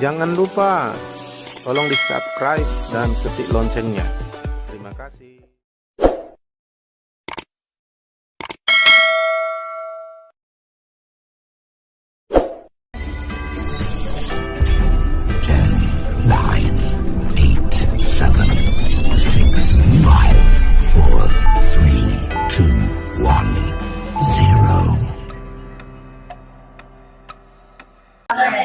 Jangan lupa tolong di subscribe dan ketik loncengnya. Terima kasih.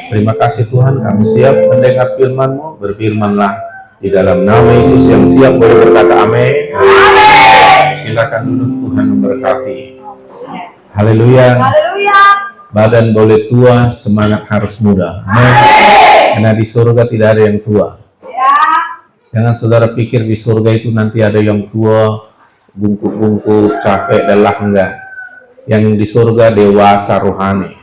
Terima kasih Tuhan, kami siap mendengar firman-Mu. Berfirman-Lah di dalam nama Yesus yang siap boleh berkata amin. Silakan duduk, Tuhan memberkati. Haleluya. Badan boleh tua, semangat harus muda. Amin. Karena di surga tidak ada yang tua. Jangan saudara pikir di surga itu nanti ada yang tua, bungkuk-bungkuk, capek, lelah, enggak. Yang di surga dewasa rohani.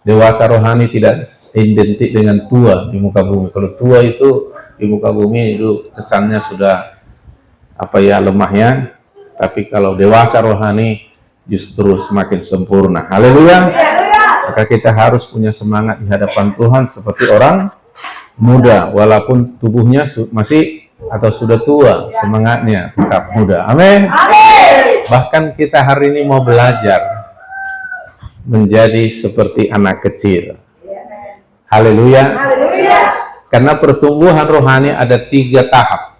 Dewasa rohani tidak identik dengan tua di muka bumi. Kalau tua itu di muka bumi itu kesannya sudah lemahnya. Tapi kalau dewasa rohani justru semakin sempurna. Haleluya. Maka kita harus punya semangat di hadapan Tuhan seperti orang muda, walaupun tubuhnya masih atau sudah tua, semangatnya tetap muda. Amin. Bahkan kita hari ini mau belajar menjadi seperti anak kecil. Haleluya. Karena pertumbuhan rohani ada 3 tahap.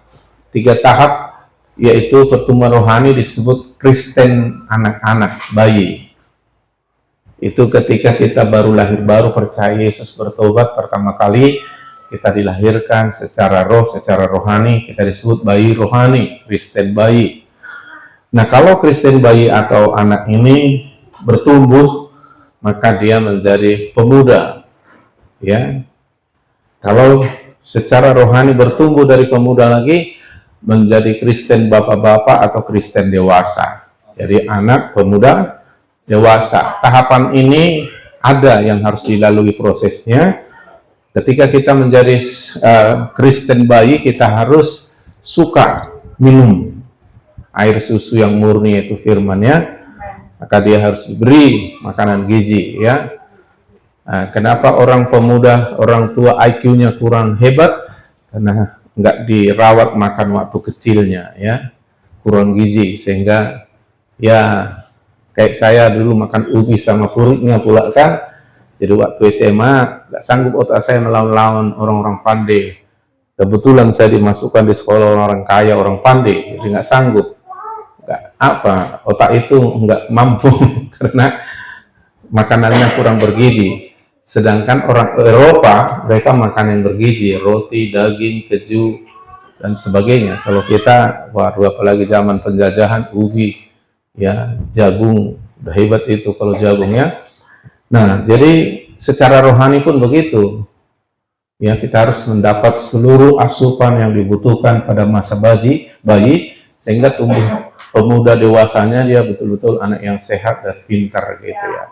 3 tahap, yaitu pertumbuhan rohani disebut Kristen anak-anak, bayi. Itu ketika kita baru lahir, baru percaya Yesus, bertobat pertama kali, kita dilahirkan secara roh, secara rohani, kita disebut bayi rohani, Kristen bayi. Nah, kalau Kristen bayi atau anak ini bertumbuh, maka dia menjadi pemuda, ya. Kalau secara rohani bertumbuh dari pemuda lagi menjadi Kristen bapak-bapak atau Kristen dewasa. Jadi anak, pemuda, dewasa. Tahapan ini ada yang harus dilalui prosesnya. Ketika kita menjadi Kristen bayi, kita harus suka minum air susu yang murni, yaitu firman-Nya. Maka dia harus diberi makanan gizi, ya. Nah, kenapa orang pemuda, orang tua IQ-nya kurang hebat? Karena nggak dirawat makan waktu kecilnya, ya, kurang gizi, sehingga ya kayak saya dulu makan ubi sama kuriknya pula kan. Jadi waktu SMA nggak sanggup otak saya melawan orang-orang pandai. Kebetulan saya dimasukkan di sekolah orang kaya, orang pandai, jadi nggak sanggup. Otak itu nggak mampu karena makanannya kurang bergizi. Sedangkan orang Eropa, mereka makan yang bergizi, roti, daging, keju, dan sebagainya. Kalau kita, waduh, apalagi zaman penjajahan, ubi, ya, jagung, udah hebat itu kalau jagungnya. Nah, jadi secara rohani pun begitu. Ya, kita harus mendapat seluruh asupan yang dibutuhkan pada masa bayi, sehingga tumbuh pemuda dewasanya dia betul-betul anak yang sehat dan pintar gitu, ya.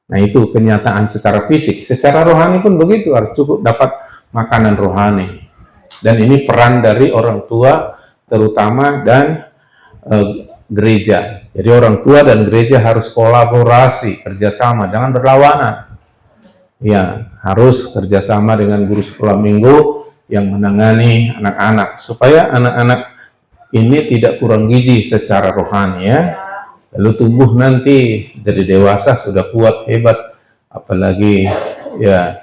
Nah, itu kenyataan secara fisik. Secara rohani pun begitu, harus cukup dapat makanan rohani. Dan ini peran dari orang tua terutama dan gereja. Jadi orang tua dan gereja harus kolaborasi, kerjasama, jangan berlawanan. Ya, harus kerjasama dengan guru sekolah minggu yang menangani anak-anak supaya anak-anak ini tidak kurang gizi secara rohani, ya. Lalu tumbuh nanti jadi dewasa sudah kuat, hebat, apalagi ya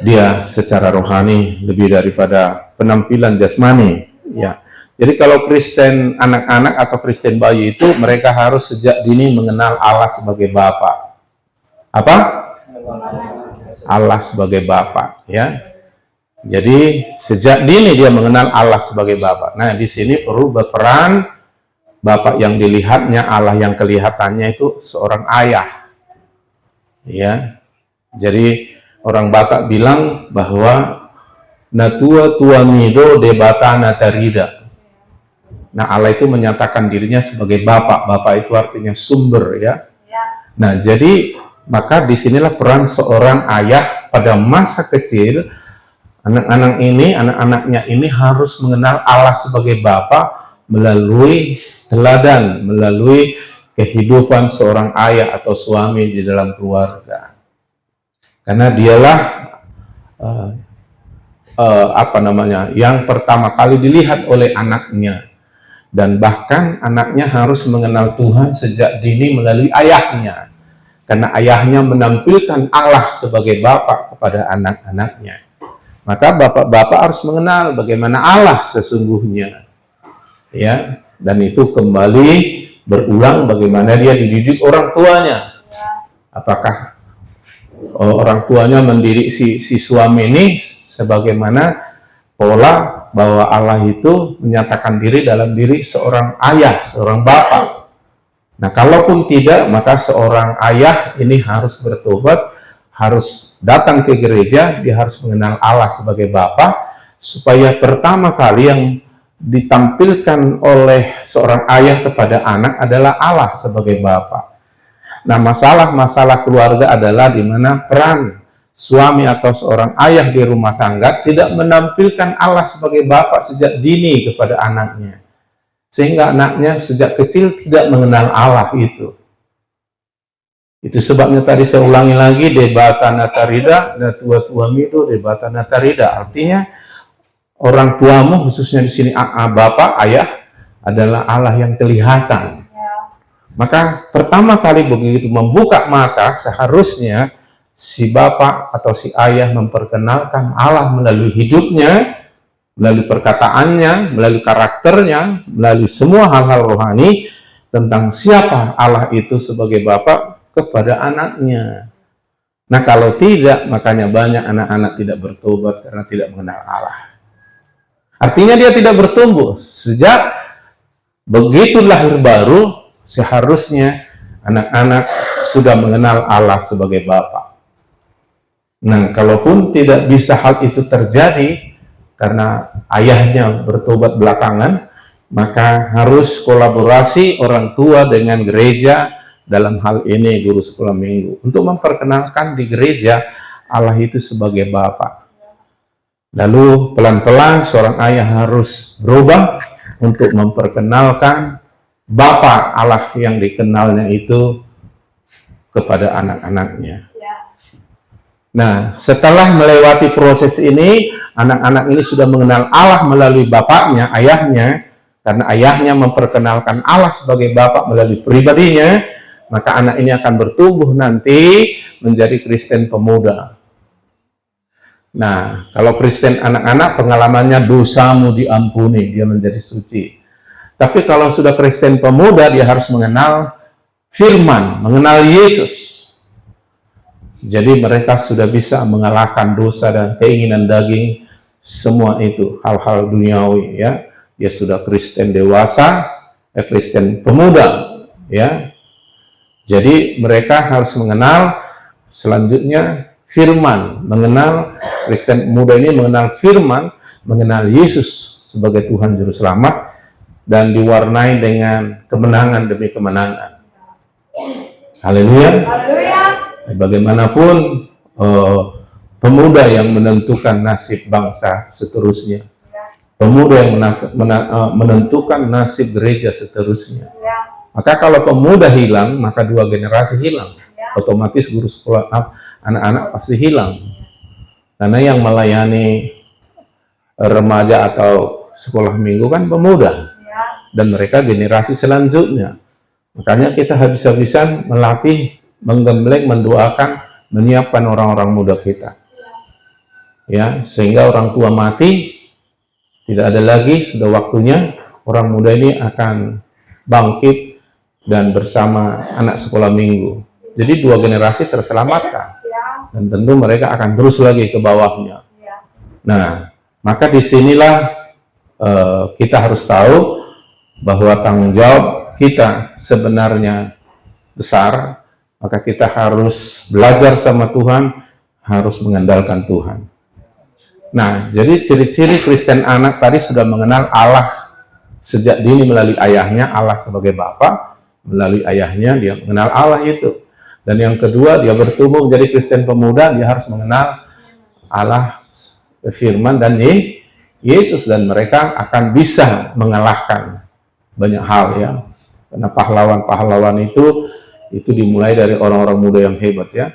dia secara rohani lebih daripada penampilan jasmani, ya. Jadi kalau Kristen anak-anak atau Kristen bayi itu mereka harus sejak dini mengenal Allah sebagai Bapa. Apa? Allah sebagai Bapa, ya. Jadi sejak dini dia mengenal Allah sebagai Bapa. Nah, di sini perlu berperan Bapak yang dilihatnya, Allah yang kelihatannya itu seorang ayah. Ya. Jadi orang Batak bilang bahwa natua tua mido debata natarida. Nah, Allah itu menyatakan dirinya sebagai Bapak. Bapak itu artinya sumber, ya. Nah, jadi maka disinilah peran seorang ayah pada masa kecil. Anak-anaknya ini harus mengenal Allah sebagai Bapa melalui teladan, melalui kehidupan seorang ayah atau suami di dalam keluarga. Karena dialah yang pertama kali dilihat oleh anaknya, dan bahkan anaknya harus mengenal Tuhan sejak dini melalui ayahnya, karena ayahnya menampilkan Allah sebagai Bapa kepada anak-anaknya. Maka bapak-bapak harus mengenal bagaimana Allah sesungguhnya, ya, dan itu kembali berulang bagaimana dia dididik orang tuanya. Apakah orang tuanya mendidik si suami ini sebagaimana pola bahwa Allah itu menyatakan diri dalam diri seorang ayah, seorang bapak. Nah, kalaupun tidak, maka seorang ayah ini harus bertobat, harus datang ke gereja, dia harus mengenal Allah sebagai Bapa, supaya pertama kali yang ditampilkan oleh seorang ayah kepada anak adalah Allah sebagai Bapa. Nah, masalah-masalah keluarga adalah di mana peran suami atau seorang ayah di rumah tangga tidak menampilkan Allah sebagai Bapa sejak dini kepada anaknya, sehingga anaknya sejak kecil tidak mengenal Allah itu. Itu sebabnya tadi saya ulangi lagi, debata natarida, dan tua mido debata natarida. Artinya orang tuamu, khususnya di sini bapak, ayah, adalah Allah yang kelihatan. Maka pertama kali begitu membuka mata, seharusnya si bapak atau si ayah memperkenalkan Allah melalui hidupnya, melalui perkataannya, melalui karakternya, melalui semua hal-hal rohani tentang siapa Allah itu sebagai bapak kepada anaknya. Nah, kalau tidak, makanya banyak anak-anak tidak bertobat karena tidak mengenal Allah. Artinya dia tidak bertumbuh. Sejak begitu lahir baru, seharusnya anak-anak sudah mengenal Allah sebagai Bapa. Nah, kalaupun tidak bisa hal itu terjadi karena ayahnya bertobat belakangan, maka harus kolaborasi orang tua dengan gereja, dalam hal ini guru sekolah minggu, untuk memperkenalkan di gereja Allah itu sebagai Bapa. Lalu pelan-pelan seorang ayah harus berubah untuk memperkenalkan Bapa Allah yang dikenalnya itu kepada anak-anaknya. Nah, setelah melewati proses ini, anak-anak ini sudah mengenal Allah melalui bapaknya, ayahnya, karena ayahnya memperkenalkan Allah sebagai Bapa melalui pribadinya, maka anak ini akan bertumbuh nanti menjadi Kristen pemuda. Nah, kalau Kristen anak-anak pengalamannya dosamu diampuni, dia menjadi suci. Tapi kalau sudah Kristen pemuda, dia harus mengenal firman, mengenal Yesus. Jadi mereka sudah bisa mengalahkan dosa dan keinginan daging, semua itu hal-hal duniawi, ya. Dia sudah Kristen dewasa, Kristen pemuda, ya. Jadi mereka harus mengenal selanjutnya firman, mengenal Kristen muda ini mengenal firman, mengenal Yesus sebagai Tuhan Juru Selamat, dan diwarnai dengan kemenangan demi kemenangan. Haleluya. Bagaimanapun pemuda yang menentukan nasib bangsa seterusnya, pemuda yang menentukan nasib gereja seterusnya. Maka kalau pemuda hilang, maka dua generasi hilang. Otomatis guru sekolah anak-anak pasti hilang. Karena yang melayani remaja atau sekolah minggu kan pemuda. Dan mereka generasi selanjutnya. Makanya kita habis-habisan melatih, menggembleng, mendoakan, menyiapkan orang-orang muda kita. Ya, sehingga orang tua mati, tidak ada lagi, sudah waktunya orang muda ini akan bangkit dan bersama anak sekolah minggu. Jadi dua generasi terselamatkan. Dan tentu mereka akan terus lagi ke bawahnya. Nah, maka disinilah kita harus tahu bahwa tanggung jawab kita sebenarnya besar. Maka kita harus belajar sama Tuhan, harus mengandalkan Tuhan. Nah, jadi ciri-ciri Kristen anak tadi sudah mengenal Allah sejak dini melalui ayahnya, Allah sebagai Bapa. Melalui ayahnya dia mengenal Allah itu. Dan yang kedua, dia bertumbuh menjadi Kristen pemuda, dia harus mengenal Allah, firman, dan Yesus, dan mereka akan bisa mengalahkan banyak hal, ya. Karena pahlawan-pahlawan itu dimulai dari orang-orang muda yang hebat, ya.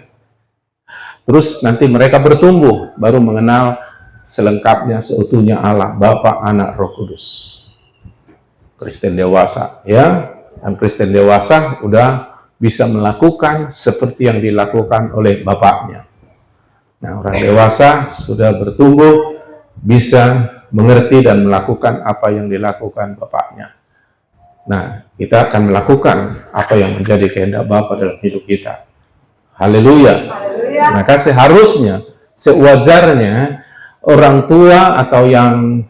Terus nanti mereka bertumbuh, baru mengenal selengkapnya, seutuhnya Allah, Bapa, Anak, Roh Kudus. Kristen dewasa, ya. Dan Kristen dewasa udah bisa melakukan seperti yang dilakukan oleh bapaknya. Nah, orang dewasa sudah bertumbuh, bisa mengerti dan melakukan apa yang dilakukan bapaknya. Nah, kita akan melakukan apa yang menjadi kehendak Bapa dalam hidup kita. Haleluya. Maka seharusnya, sewajarnya orang tua atau yang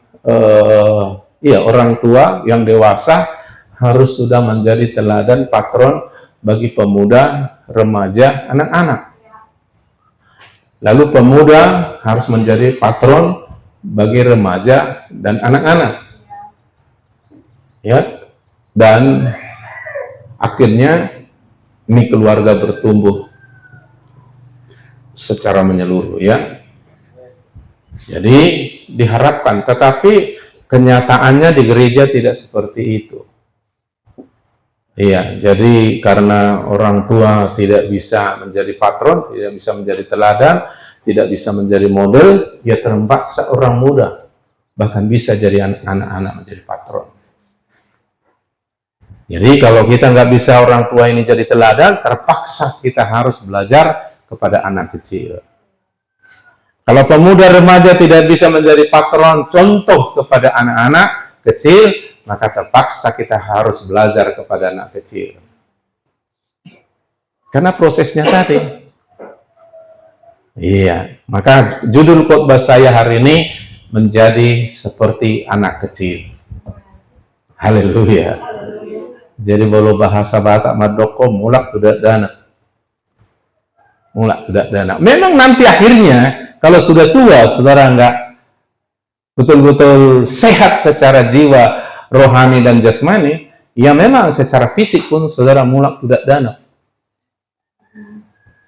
orang tua yang dewasa harus sudah menjadi teladan patron bagi pemuda, remaja, anak-anak. Lalu pemuda harus menjadi patron bagi remaja dan anak-anak. Ya. Dan akhirnya ini keluarga bertumbuh secara menyeluruh, ya. Jadi diharapkan, tetapi kenyataannya di gereja tidak seperti itu. Iya, jadi karena orang tua tidak bisa menjadi patron, tidak bisa menjadi teladan, tidak bisa menjadi model, ya terpaksa orang muda bahkan bisa jadi anak-anak menjadi patron. Jadi kalau kita nggak bisa orang tua ini jadi teladan, terpaksa kita harus belajar kepada anak kecil. Kalau pemuda remaja tidak bisa menjadi patron contoh kepada anak-anak kecil, maka terpaksa kita harus belajar kepada anak kecil. Karena prosesnya tadi. Iya, maka judul khotbah saya hari ini menjadi seperti anak kecil. Haleluya. Jadi bolo bahasa Batak madoko mulak tidak dana. Mulak tidak dana. Memang nanti akhirnya kalau sudah tua, saudara enggak betul-betul sehat secara jiwa, rohani dan jasmani, ya memang secara fisik pun saudara mulak tidak dana.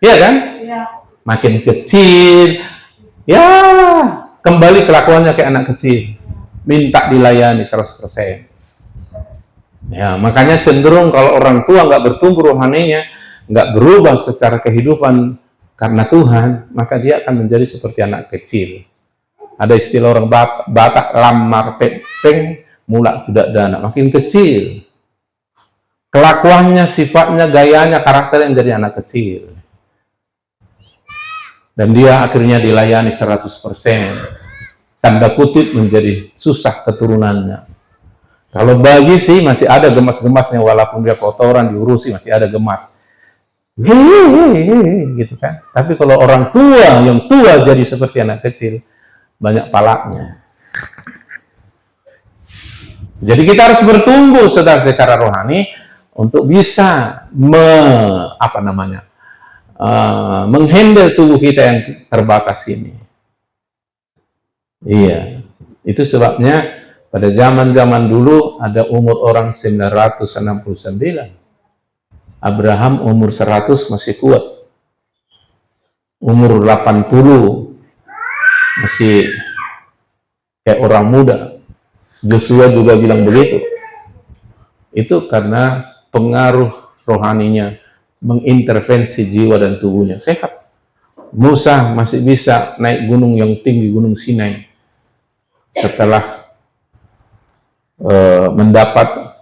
Iya kan? Iya. Makin kecil, ya kembali kelakuannya kayak anak kecil. Minta dilayani 100%. Ya, makanya cenderung kalau orang tua nggak bertumbuh rohaninya, nggak berubah secara kehidupan karena Tuhan, maka dia akan menjadi seperti anak kecil. Ada istilah orang Batak, lamar pepeng, mulak tidak dana, makin kecil. Kelakuannya, sifatnya, gayanya, karakternya menjadi anak kecil. Dan dia akhirnya dilayani 100%. Tanda kutip menjadi susah keturunannya. Kalau bayi sih masih ada gemas-gemasnya, walaupun dia kotoran diurusi masih ada gemas. Gitu kan. Tapi kalau orang tua yang tua jadi seperti anak kecil, banyak palaknya. Jadi kita harus bertumbuh secara rohani untuk bisa menghandle tubuh kita yang terbatas ini. Iya, itu sebabnya pada zaman-zaman dulu ada umur orang 969. Abraham umur 100 masih kuat. Umur 80 masih kayak orang muda. Joshua juga bilang begitu. Itu karena pengaruh rohaninya mengintervensi jiwa dan tubuhnya sehat. Musa masih bisa naik gunung yang tinggi, Gunung Sinai, setelah mendapat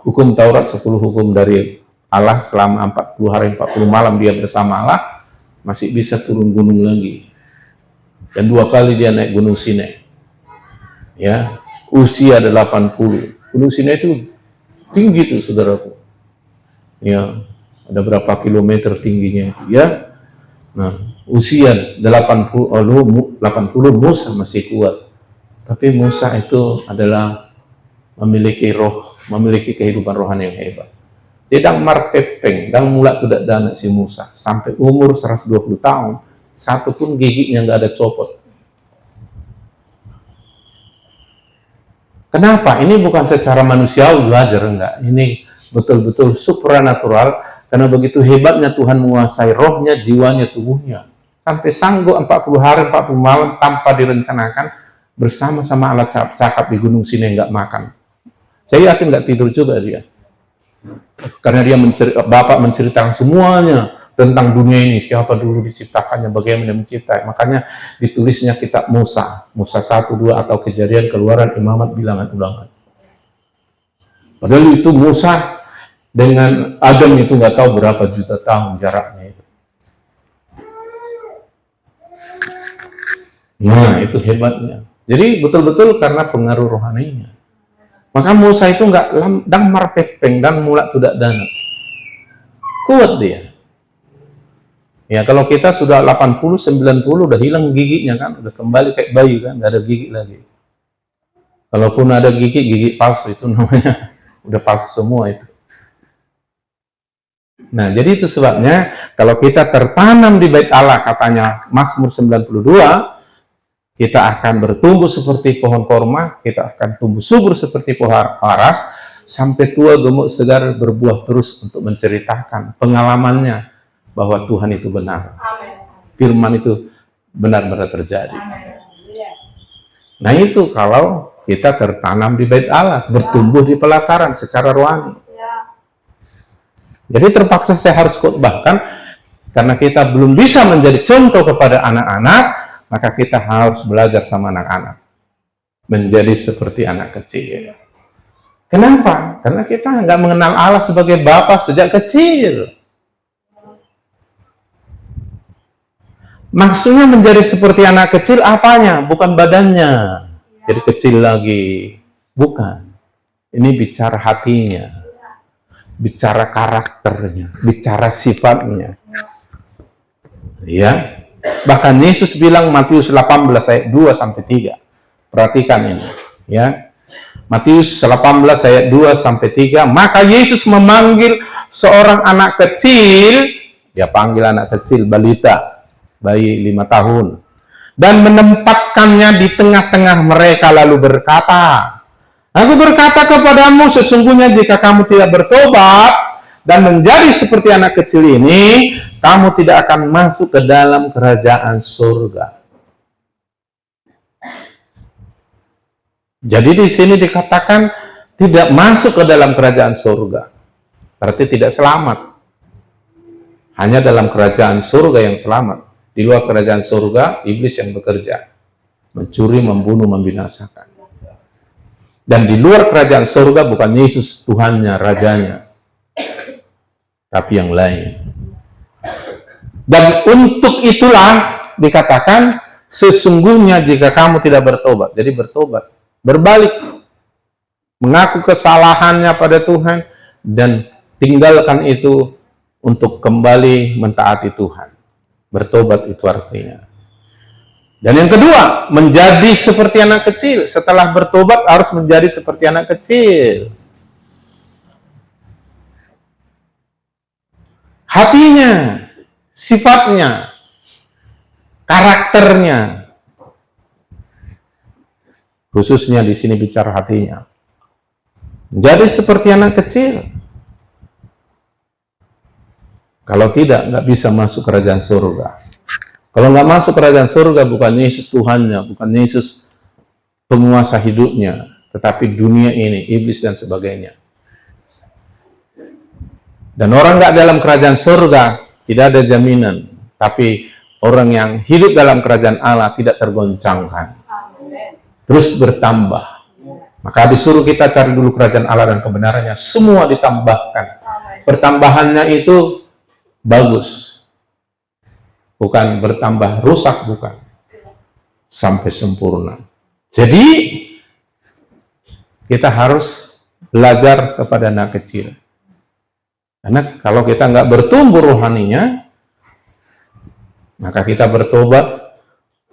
hukum Taurat, 10 hukum dari Allah selama 40 hari 40 malam dia bersama Allah, masih bisa turun gunung lagi. Dan 2 kali dia naik Gunung Sinai. Ya, usia 80. Gunung Sinai itu tinggi tuh, saudaraku. Ya, ada berapa kilometer tingginya itu, ya. Nah, usia 80 Musa masih kuat. Tapi Musa itu adalah memiliki kehidupan rohani yang hebat. Dia dang marpepeng, dang mulak tidak dana si Musa. Sampai umur 120 tahun, satu pun giginya nggak ada copot. Kenapa? Ini bukan secara manusiawi belajar, enggak. Ini betul-betul supranatural, karena begitu hebatnya Tuhan menguasai rohnya, jiwanya, tubuhnya. Sampai sanggup 40 hari, 40 malam tanpa direncanakan, bersama-sama Allah cakap di Gunung Sinai nggak makan. Saya yakin nggak tidur juga dia. Karena dia Bapak menceritakan semuanya, tentang dunia ini, siapa dulu diciptakannya, bagaimana menciptai. Makanya ditulisnya kitab Musa 1, 2 atau Kejadian, Keluaran, Imamat, Bilangan, Ulangan. Padahal itu Musa dengan Adam itu nggak tahu berapa juta tahun jaraknya itu. Nah, itu hebatnya. Jadi betul-betul karena pengaruh rohaninya. Maka Musa itu nggak dang marpepeng dan mulak tidak dana. Kuat dia. Ya kalau kita sudah 80, 90 udah hilang giginya kan, udah kembali kayak bayi kan, nggak ada gigi lagi. Kalaupun ada gigi palsu itu namanya udah palsu semua itu. Nah, jadi itu sebabnya kalau kita tertanam di bait Allah, katanya Mazmur 92, kita akan bertumbuh seperti pohon korma, kita akan tumbuh subur seperti pohon aras, sampai tua gemuk segar berbuah terus untuk menceritakan pengalamannya bahwa Tuhan itu benar. Firman itu benar-benar terjadi. Nah itu kalau kita tertanam di bait Allah, bertumbuh di pelataran secara rohani. Jadi terpaksa saya harus khotbahkan, karena kita belum bisa menjadi contoh kepada anak-anak, maka kita harus belajar sama anak-anak. Menjadi seperti anak kecil. Kenapa? Karena kita nggak mengenal Allah sebagai Bapa sejak kecil. Maksudnya menjadi seperti anak kecil apanya? Bukan badannya. Jadi kecil lagi. Bukan. Ini bicara hatinya. Bicara karakternya. Bicara sifatnya. Ya. Bahkan Yesus bilang Matius 18 ayat 2 sampai 3. Perhatikan ini, ya. Matius 18 ayat 2 sampai 3. Maka Yesus memanggil seorang anak kecil, dia panggil anak kecil balita, bayi 5 tahun, dan menempatkannya di tengah-tengah mereka lalu berkata, Aku berkata kepadamu, sesungguhnya jika kamu tidak bertobat dan menjadi seperti anak kecil ini, kamu tidak akan masuk ke dalam kerajaan surga. Jadi di sini dikatakan tidak masuk ke dalam kerajaan surga. Berarti tidak selamat. Hanya dalam kerajaan surga yang selamat. Di luar kerajaan surga, iblis yang bekerja. Mencuri, membunuh, membinasakan. Dan di luar kerajaan surga bukan Yesus Tuhannya, Rajanya. Tapi yang lain. Dan untuk itulah dikatakan sesungguhnya jika kamu tidak bertobat. Jadi bertobat, berbalik, mengaku kesalahannya pada Tuhan dan tinggalkan itu untuk kembali mentaati Tuhan. Bertobat itu artinya. Dan yang kedua, menjadi seperti anak kecil. Setelah bertobat harus menjadi seperti anak kecil. Hatinya, sifatnya, karakternya, khususnya di sini bicara hatinya, menjadi seperti anak kecil. Kalau tidak, nggak bisa masuk kerajaan surga. Kalau nggak masuk kerajaan surga, bukan Yesus Tuhannya, bukan Yesus penguasa hidupnya, tetapi dunia ini, iblis dan sebagainya. Dan orang nggak dalam kerajaan surga tidak ada jaminan, tapi orang yang hidup dalam kerajaan Allah tidak tergoncangkan, terus bertambah. Maka disuruh kita cari dulu kerajaan Allah dan kebenarannya, semua ditambahkan. Pertambahannya itu bagus, bukan bertambah rusak, bukan, sampai sempurna. Jadi kita harus belajar kepada anak kecil. Karena kalau kita nggak bertumbuh rohaninya, maka kita bertobat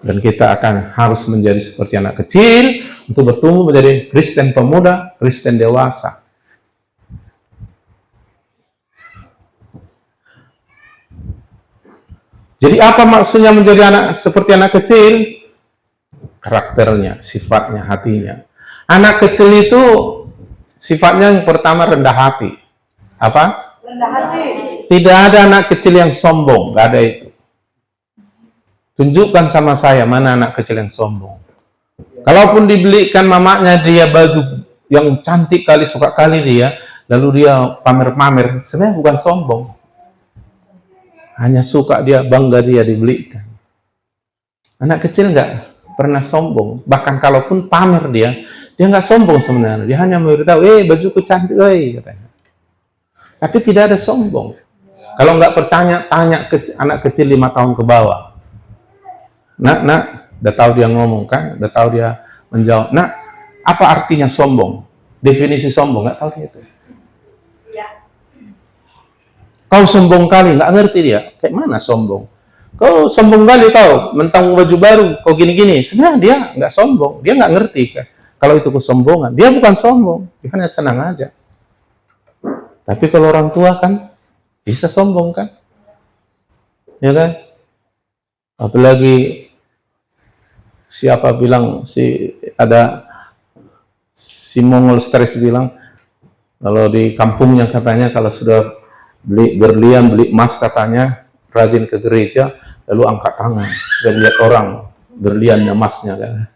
dan kita akan harus menjadi seperti anak kecil untuk bertumbuh menjadi Kristen pemuda, Kristen dewasa. Jadi apa maksudnya menjadi seperti anak kecil? Karakternya, sifatnya, hatinya. Anak kecil itu sifatnya yang pertama rendah hati. Apa? Rendah hati. Tidak ada anak kecil yang sombong, nggak ada itu. Tunjukkan sama saya mana anak kecil yang sombong. Kalaupun dibelikan mamanya dia baju yang cantik kali, suka kali dia, lalu dia pamer-pamer, sebenarnya bukan sombong. Hanya suka dia, bangga dia dibelikan. Anak kecil nggak pernah sombong. Bahkan kalaupun pamer dia nggak sombong sebenarnya. Dia hanya memberitahu, bajuku cantik, katanya. Tapi tidak ada sombong. Kalau nggak percaya, tanya ke anak kecil 5 tahun ke bawah. Nak, udah tahu dia ngomong kan? Udah tahu dia menjawab. Nak, apa artinya sombong? Definisi sombong, nggak tahu dia itu. Kau sombong kali, nggak ngerti dia. Kayak mana sombong? Kau sombong kali kau, mentang baju baru, kau gini-gini. Sebenarnya dia nggak sombong, dia nggak ngerti kan? Kalau itu kesombongan, dia bukan sombong, dia hanya senang aja. Tapi kalau orang tua kan bisa sombong kan, ya kan? Apalagi siapa bilang ada si Mongol stres bilang, kalau di kampungnya katanya kalau sudah beli berlian, beli emas katanya, rajin ke gereja, lalu angkat tangan, sudah lihat orang berlian emasnya kan,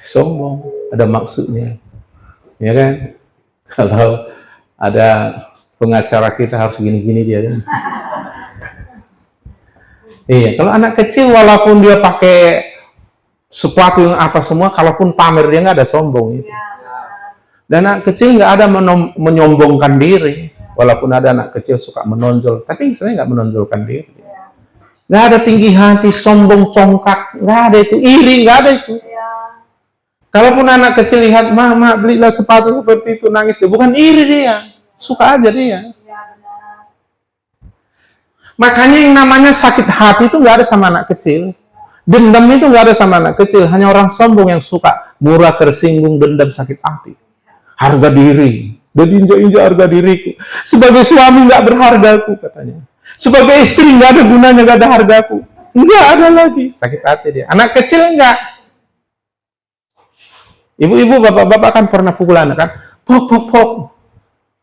sombong, ada maksudnya, ya kan? Kalau ada pengacara kita harus gini-gini dia kan. Iya, kalau anak kecil walaupun dia pakai sepatu yang apa semua, kalaupun pamer dia nggak ada sombong itu. Dan anak kecil nggak ada menyombongkan diri. Walaupun ada anak kecil suka menonjol, tapi sebenarnya nggak menonjolkan diri. Nggak ada tinggi hati, sombong, congkak, nggak ada itu. Iri, nggak ada itu. Kalaupun anak kecil lihat, mama belilah sepatu seperti itu, nangis dia. Bukan iri dia, suka aja dia. Makanya yang namanya sakit hati itu nggak ada sama anak kecil. Dendam itu nggak ada sama anak kecil. Hanya orang sombong yang suka murah, tersinggung, dendam, sakit hati. Harga diri. Dan injak-injak harga diriku. Sebagai suami nggak berharga aku, katanya. Sebagai istri nggak ada gunanya, nggak ada hargaku. Nggak ada lagi. Sakit hati dia. Anak kecil enggak. Ibu-ibu, bapak-bapak kan pernah pukul anak kan? Pok.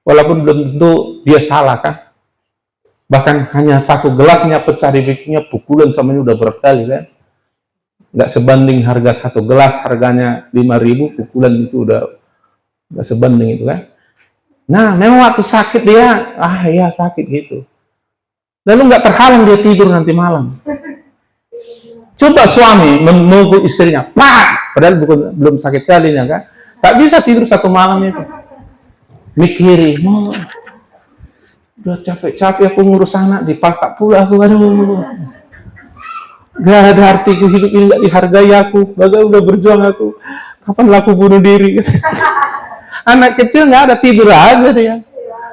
Walaupun belum tentu dia salah kan? Bahkan hanya 1 gelasnya pecah di bikinya, pukulan sama ini udah berat kali kan? Nggak sebanding harga 1 gelas, harganya 5.000, pukulan itu udah nggak sebanding itu kan? Nah, memang waktu sakit dia, iya sakit gitu. Lalu nggak terhalang dia tidur nanti malam. Coba suami memukul istrinya, pak! Padahal belum sakit kalinya kan? Tak bisa tidur 1 malam itu. Mikiri, udah capek-capek aku ngurus anak, dipakai pula aku, aduh. Gak ada artiku hidup ini, gak dihargai aku. Bagai udah berjuang aku, kapan laku bunuh diri? Anak kecil nggak ada, tidur aja dia.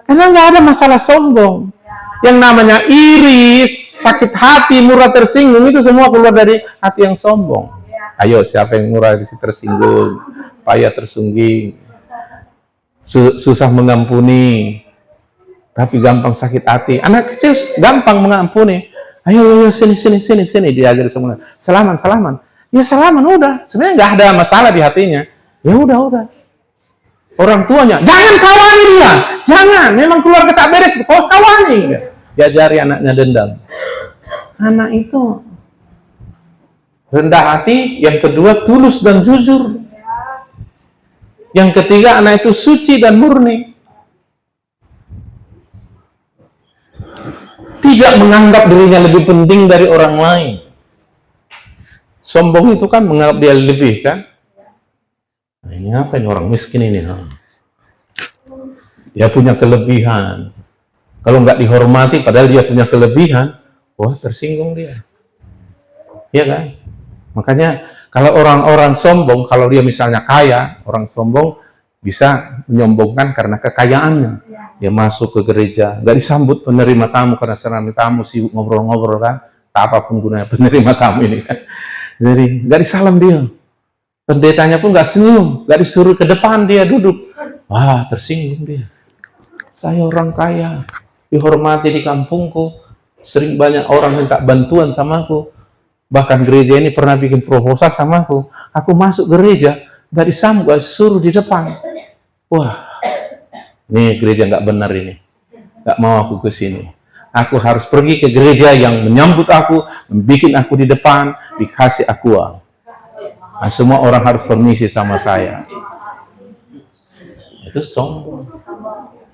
Karena nggak ada masalah sombong. Yang namanya iri, sakit hati, murah tersinggung, itu semua keluar dari hati yang sombong. Ayo, siapa yang murah tersinggung, payah tersungging, susah mengampuni, tapi gampang sakit hati. Anak kecil gampang mengampuni. Ayo, sini, diajar semua. Salaman. Ya salaman, udah. Sebenarnya nggak ada masalah di hatinya. Ya udah. Orang tuanya, jangan kawani dia, jangan, memang keluarga tak beres, kau kawani. Diajari anaknya dendam. Anak itu rendah hati, yang kedua tulus dan jujur. Yang ketiga, anak itu suci dan murni. Tidak menganggap dirinya lebih penting dari orang lain. Sombong itu kan menganggap dia lebih kan? Ini apa ini orang miskin ini? Dia punya kelebihan. Kalau nggak dihormati, padahal dia punya kelebihan, wah tersinggung dia. Iya kan? Makanya kalau orang-orang sombong, kalau dia misalnya kaya, orang sombong bisa menyombongkan karena kekayaannya. Dia masuk ke gereja, nggak disambut penerima tamu karena serami tamu sibuk ngobrol-ngobrol kan? Tak apapun gunanya penerima tamu ini kan? Jadi nggak disalam dia. Pendetanya pun nggak senyum, nggak disuruh ke depan dia duduk. Wah, tersinggung dia. Saya orang kaya, dihormati di kampungku, sering banyak orang minta bantuan sama aku. Bahkan gereja ini pernah bikin proposal sama aku. Aku masuk gereja, nggak disambut, nggak disuruh di depan. Wah, ini gereja nggak benar ini. Nggak mau aku ke sini. Aku harus pergi ke gereja yang menyambut aku, membuat aku di depan, dikasih aku uang. Nah, semua orang harus permisi sama saya. Itu sombong.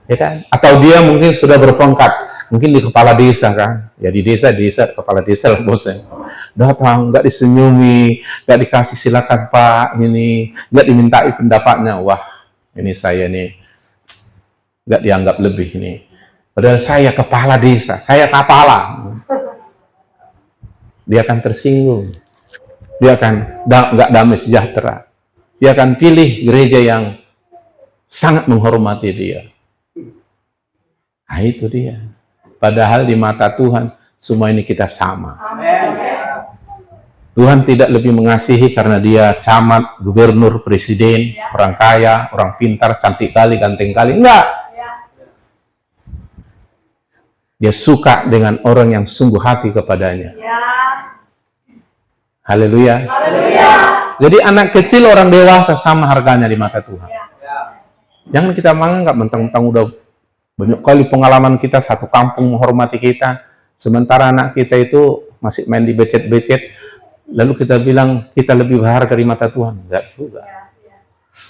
Ya kan? Atau dia mungkin sudah berpangkat Mungkin di kepala desa kan, ya di desa kepala desa lah bosnya. Datang nggak disenyumi, nggak dikasih silakan Pak, ini nggak dimintai pendapatnya. Wah, ini saya nih nggak dianggap lebih nih. Padahal saya kepala desa, saya kepala. Dia akan tersinggung, dia akan nggak damai sejahtera. Dia akan pilih gereja yang sangat menghormati dia. Nah itu dia. Padahal di mata Tuhan semua ini kita sama. Tuhan tidak lebih mengasihi karena dia camat, gubernur, presiden, orang kaya, orang pintar, cantik kali, ganteng kali. Enggak. Dia suka dengan orang yang sungguh hati kepadanya. Haleluya. Jadi anak kecil, orang dewasa sama harganya di mata Tuhan. Jangan kita menganggap mentang-mentang udah banyak kali pengalaman kita, satu kampung menghormati kita, sementara anak kita itu masih main di becet-becet, lalu kita bilang kita lebih berharga di mata Tuhan. Enggak juga.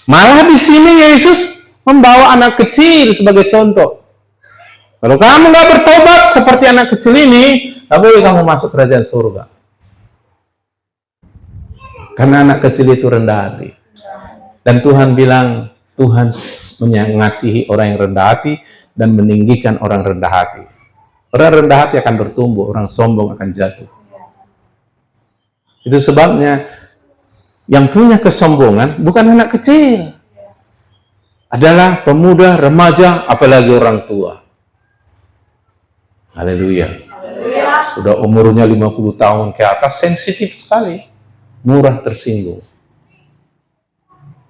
Malah di sini Yesus membawa anak kecil sebagai contoh. Kalau kamu nggak bertobat seperti anak kecil ini, nggak boleh kamu masuk kerajaan surga. Karena anak kecil itu rendah hati. Dan Tuhan bilang, Tuhan mengasihi orang yang rendah hati dan meninggikan orang rendah hati. Orang rendah hati akan bertumbuh, orang sombong akan jatuh. Itu sebabnya yang punya kesombongan bukan anak kecil, adalah pemuda, remaja, apalagi orang tua. Haleluya. Sudah umurnya 50 tahun ke atas, sensitif sekali, murah tersinggung.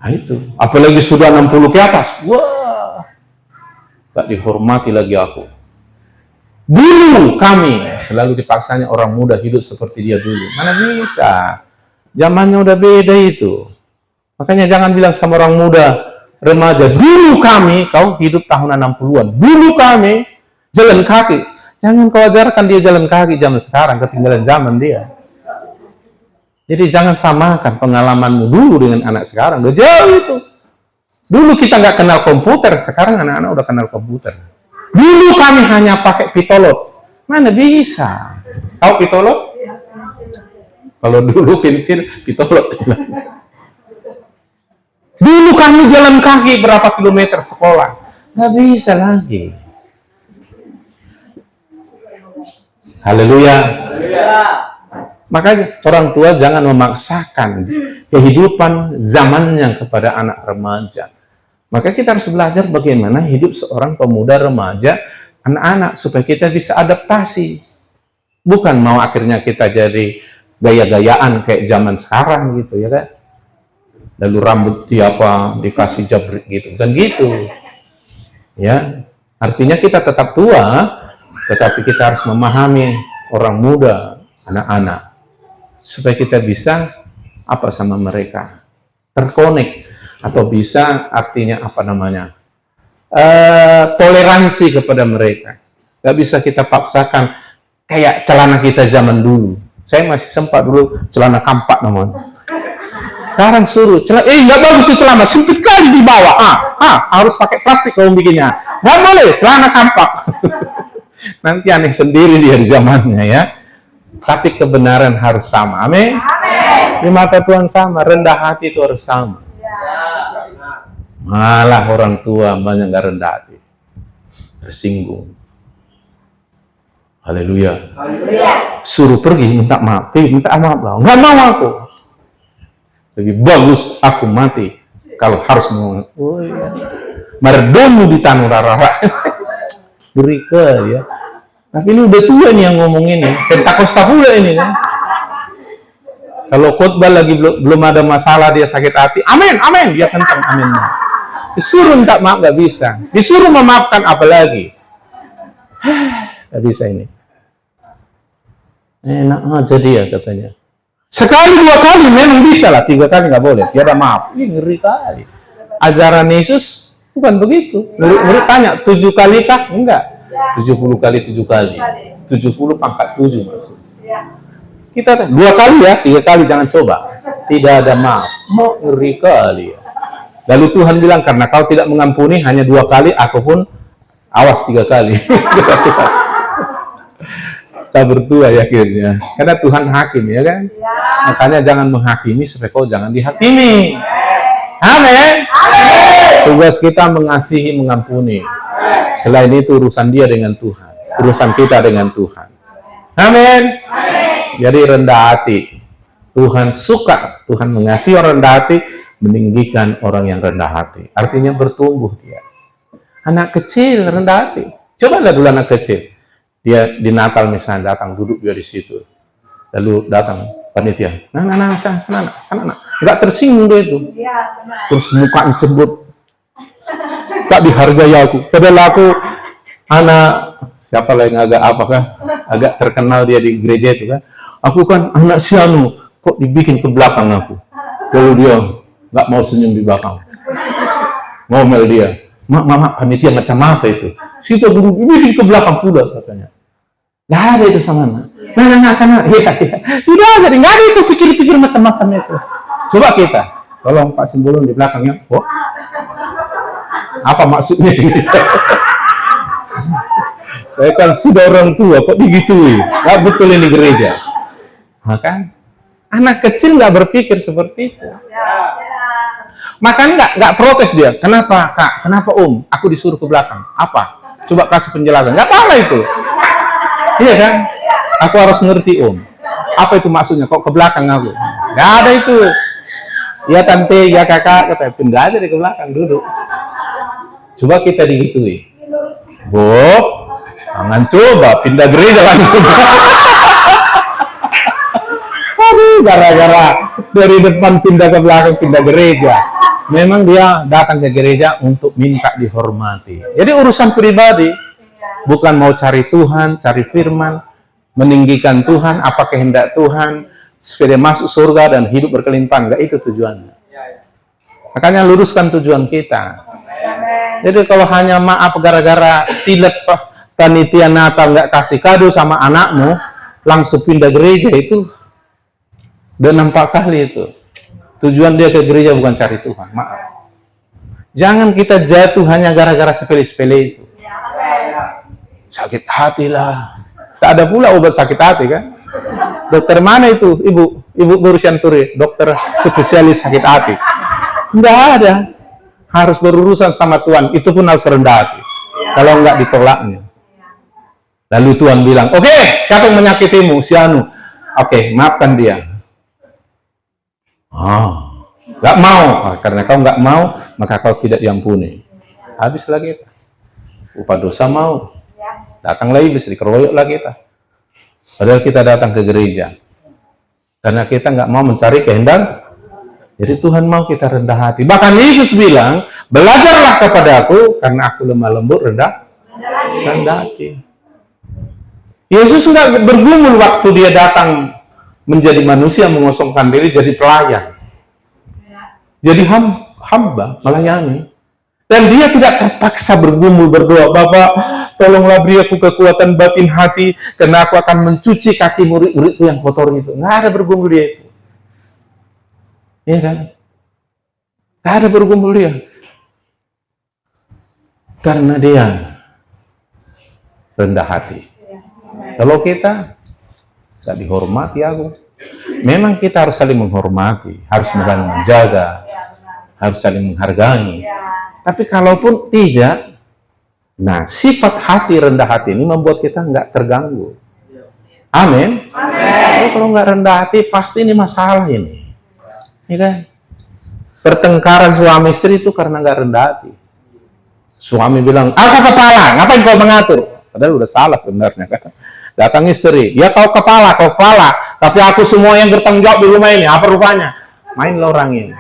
Nah itu, apalagi sudah 60 ke atas, wah, tak dihormati lagi aku. Dulu kami, selalu dipaksanya orang muda hidup seperti dia dulu. Mana bisa, zamannya udah beda itu. Makanya jangan bilang sama orang muda, remaja, dulu kami, kau hidup tahun 60-an, dulu kami jalan kaki. Jangan kau ajarkan dia jalan kaki zaman sekarang, ketinggalan zaman dia. Jadi jangan samakan pengalamanmu dulu dengan anak sekarang. Udah jauh itu. Dulu kita nggak kenal komputer, sekarang anak-anak udah kenal komputer. Dulu kami hanya pakai pitolot. Mana bisa? Tahu pitolot? Kalau dulu pensil, pitolot. Dulu kami jalan kaki berapa kilometer sekolah. Nggak bisa lagi. Haleluya. Makanya orang tua jangan memaksakan kehidupan zamannya kepada anak remaja. Maka kita harus belajar bagaimana hidup seorang pemuda, remaja, anak-anak supaya kita bisa adaptasi. Bukan mau akhirnya kita jadi gaya-gayaan kayak zaman sekarang gitu ya kan. Lalu rambut dikasih jabrik gitu. Bukan gitu. Ya, artinya kita tetap tua, tetapi kita harus memahami orang muda, anak-anak. Supaya kita bisa apa sama mereka, terkonek, atau bisa artinya apa namanya, toleransi kepada mereka. Gak bisa kita paksakan kayak celana kita zaman dulu. Saya masih sempat dulu celana kampak namanya. Sekarang suruh celana, nggak bagus sih celana, sempit kali di bawah. Harus pakai plastik kalau bikinnya. Nggak boleh celana kampak. Nanti aneh sendiri dia di zamannya ya. Tapi kebenaran harus sama. Amin. Di mata Tuhan sama, rendah hati itu harus sama. Malah orang tua banyak nggak rendah hati, tersinggung. Haleluya. Suruh pergi minta maaf, minta maaf lah. Nggak mau aku. Lebih bagus aku mati kalau harus ngomong. Oh iya. Merdomu di tanah rara. Berika ya. Tapi ini udah tua nih yang ngomong ini. Pentakosta pula ini kan. Kalau khotbah lagi belum ada masalah dia sakit hati, amin, amin, dia kentang amin. Disuruh minta maaf nggak bisa. Disuruh memaafkan apalagi. Nggak bisa ini. Enak aja dia katanya. Sekali dua kali memang bisa lah, 3 kali nggak boleh. Dia ada maaf. Ini ngeri kali. Ajaran Yesus bukan begitu. Murid tanya 7 kali kah? Enggak. 70 kali 7 kali. 70 pangkat 7 maksud. Kita 2 kali ya, 3 kali jangan coba. Tidak ada maaf. Mau ngeri kali ya. Lalu Tuhan bilang, karena kau tidak mengampuni hanya 2 kali, aku pun awas 3 kali. Tak bertuah ya akhirnya. Karena Tuhan hakim ya kan. Makanya jangan menghakimi supaya kau jangan dihakimi. Amin. Tugas kita mengasihi, mengampuni. Selain itu urusan dia dengan Tuhan, urusan kita dengan Tuhan. Amin. Jadi rendah hati. Tuhan suka, Tuhan mengasihi orang rendah hati, meninggikan orang yang rendah hati. Artinya bertumbuh dia. Anak kecil rendah hati. Coba lihat dulu anak kecil. Dia di Natal misalnya datang duduk dia di situ. Lalu datang panitia. Nah, sana. Enggak tersinggung dia itu. Terus mukanya cembut. Tak dihargai aku. Padahal aku anak siapa lah yang agak terkenal dia di gereja itu kan. Aku kan anak si anu, kok dibikin ke belakang aku. Lalu dia nggak mau senyum di belakang. Ngomel dia. Mak, panitia macam apa itu? Situ guru dibikin ke belakang pula katanya. Nggak ada itu sama anak. Nah, sana. Iya. Tidak ada, nggak ada itu pikir-pikir macam-macam itu. Coba kita, tolong Pak Simbulun di belakangnya. Oh, apa maksudnya? Saya kan sudah orang tua, kok digitui? Nggak betul ini gereja. Maka anak kecil nggak berpikir seperti itu. Makanya nggak protes dia. Kenapa Kak? Kenapa Om? Aku disuruh ke belakang. Apa? Coba kasih penjelasan. Nggak apa-apa itu. Iya kan? Aku harus ngerti Om. Apa itu maksudnya? Kok ke belakang aku? Nggak ada itu. Ya tante, ya kakak, kata pindah aja di ke belakang duduk. Coba kita digitui. Bu, jangan coba pindah gereja langsung. Aduh, gara-gara dari depan pindah ke belakang pindah gereja. Memang dia datang ke gereja untuk minta dihormati. Jadi urusan pribadi, bukan mau cari Tuhan, cari firman, meninggikan Tuhan, apa kehendak Tuhan, supaya masuk surga dan hidup berkelimpahan. Enggak itu tujuannya. Makanya luruskan tujuan kita. Jadi kalau hanya maaf gara-gara silet panitia Natal nggak kasih kado sama anakmu, langsung pindah gereja itu udah nampak kali itu. Tujuan dia ke gereja bukan cari Tuhan. Maaf. Jangan kita jatuh hanya gara-gara sepele-sepele itu. Sakit hati lah. Tak ada pula obat sakit hati kan? Dokter mana itu? Ibu berusian turi, dokter spesialis sakit hati. Enggak ada. Harus berurusan sama Tuhan. Itu pun harus rendah hati. Kalau enggak ditolaknya. Lalu Tuhan bilang, oke, siapa yang menyakitimu? Si Anu. Oke, maafkan dia. Enggak mau. Karena kau enggak mau, maka kau tidak diampuni. Habis lagi kita. Upah dosa mau. Datang lagi, bisa dikeroyok lagi kita. Padahal kita datang ke gereja. Karena kita nggak mau mencari kehendak. Jadi Tuhan mau kita rendah hati. Bahkan Yesus bilang, belajarlah kepada aku, karena aku lemah lembut, rendah hati. Yesus nggak bergumul waktu dia datang menjadi manusia, mengosongkan diri jadi pelayan. Jadi hamba, melayani. Dan dia tidak terpaksa bergumul berdoa, Bapak, tolonglah beri aku kekuatan batin hati, karena aku akan mencuci kaki murid-muridku yang kotor itu. Nggak ada bergumul dia itu. Iya kan? Nggak ada bergumul dia. Karena dia rendah hati. Kalau kita nggak dihormati aku, memang kita harus saling menghormati, harus saling menjaga, harus saling menghargai. Tapi kalaupun tidak, nah sifat hati rendah hati ini membuat kita nggak terganggu. Amin. Kalau nggak rendah hati, pasti ini masalah ini. Ya kan? Pertengkaran suami istri itu karena nggak rendah hati. Suami bilang, aku kepala, ngapain kau mengatur? Padahal udah salah sebenarnya kan. Datang istri, ya kau kepala, tapi aku semua yang bertanggung jawab di rumah ini. Apa rupanya? Main lo orang ini.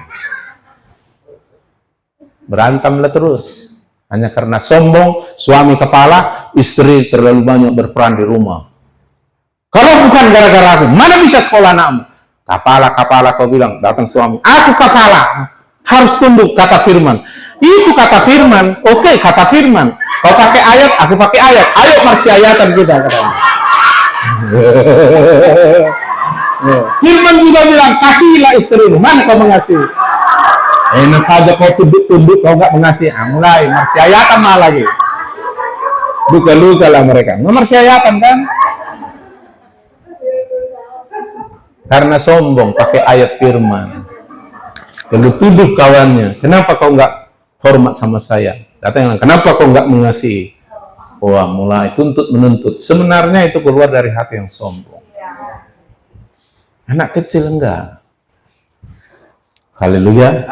Berantamlah terus. Hanya karena sombong, suami kepala, istri terlalu banyak berperan di rumah. Kalau bukan gara-gara aku, mana bisa sekolah anakmu? Kepala kau bilang, datang suami, aku kepala, harus tunduk kata firman. Itu kata firman, oke, kata firman. Kau pakai ayat, aku pakai ayat. Ayo marsiayatan kita katanya. Firman juga bilang, kasihilah istrimu. Mana kau mengasihi? Enak aja kau tunduk-tunduk, kau nggak mengasihi. Mulai marsiayatan malah lagi. Luka-luka lah mereka. Marsiayatan kan? Karena sombong, pakai ayat firman. Lalu tuduh kawannya, kenapa kau nggak hormat sama saya? Datang, kenapa kau nggak mengasihi? Wah, mulai tuntut menuntut. Sebenarnya itu keluar dari hati yang sombong. Anak kecil enggak. Haleluya.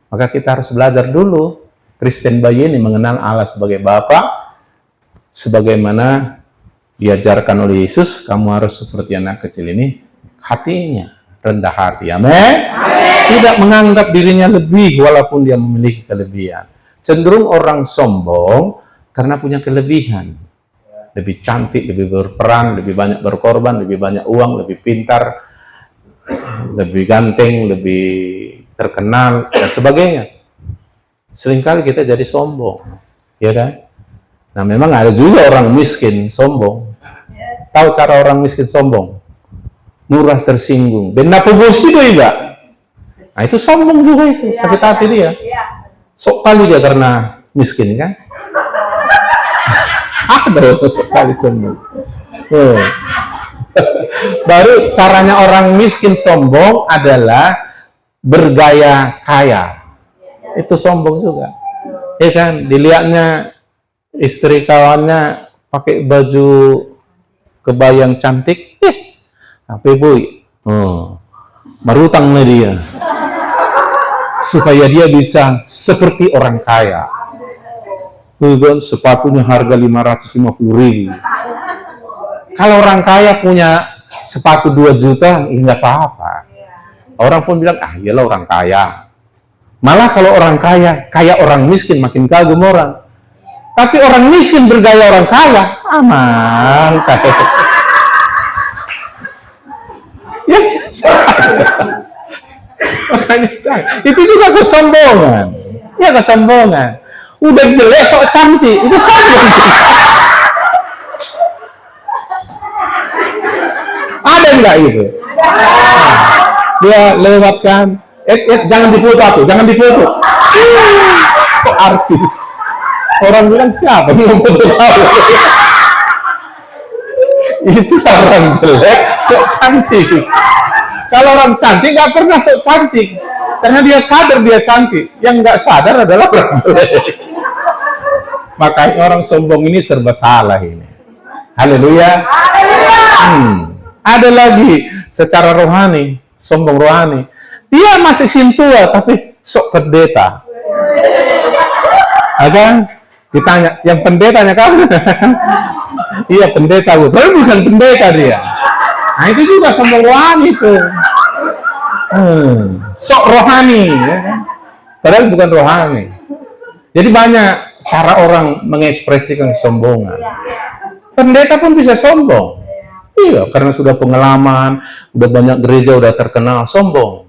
Maka kita harus belajar dulu. Kristen bayi ini mengenal Allah sebagai Bapa, sebagaimana diajarkan oleh Yesus. Kamu harus seperti anak kecil ini, hatinya rendah hati. Amin. Tidak menganggap dirinya lebih walaupun dia memiliki kelebihan. Cenderung orang sombong karena punya kelebihan. Lebih cantik, lebih berperan, lebih banyak berkorban, lebih banyak uang, lebih pintar, lebih ganteng, lebih terkenal, dan sebagainya. Seringkali kita jadi sombong, ya kan? Nah, memang ada juga orang miskin sombong. Tahu cara orang miskin sombong? Murah tersinggung. Benda pebos itu juga. Nah, itu sombong juga itu, sakit hati dia. Sok kali dia karena miskin, kan? Ada sok kali sombong. Baru caranya orang miskin sombong adalah bergaya kaya. Itu sombong juga. Ya kan, dilihatnya istri kawannya pakai baju kebayang cantik, tapi boy, marutang na dia. Supaya dia bisa seperti orang kaya. Sepatunya harga 550.000. Kalau orang kaya punya sepatu 2 juta, nggak apa-apa. Orang pun bilang, iyalah orang kaya. Malah kalau orang kaya, kayak orang miskin, makin kagum orang. Tapi orang miskin bergaya orang kaya, aman. Ya, makanya itu juga kesombongan. Ya, kesombongan. Udah jelek sok cantik, itu sombong. Ada enggak itu? Dia lewatkan, jangan difoto aku, jangan difoto. So artis. Orang bilang siapa yang mau foto kamu? Itu orang jelek, sok cantik. Kalau orang cantik nggak pernah sok cantik, karena dia sadar dia cantik. Yang nggak sadar adalah orang jelek. Makanya orang sombong ini serba salah ini. Haleluya. Ada lagi secara rohani, sombong rohani. Dia masih sintua tapi sok pendeta. Ada ditanya, yang pendetanya kamu? Iya pendeta, tapi bukan pendeta dia. Nah itu juga sombong rohani itu. Sok rohani, ya kan? Padahal bukan rohani. Jadi banyak cara orang mengekspresikan kesombongan. Pendeta pun bisa sombong. Iya, karena sudah pengalaman, udah banyak gereja, udah terkenal, sombong.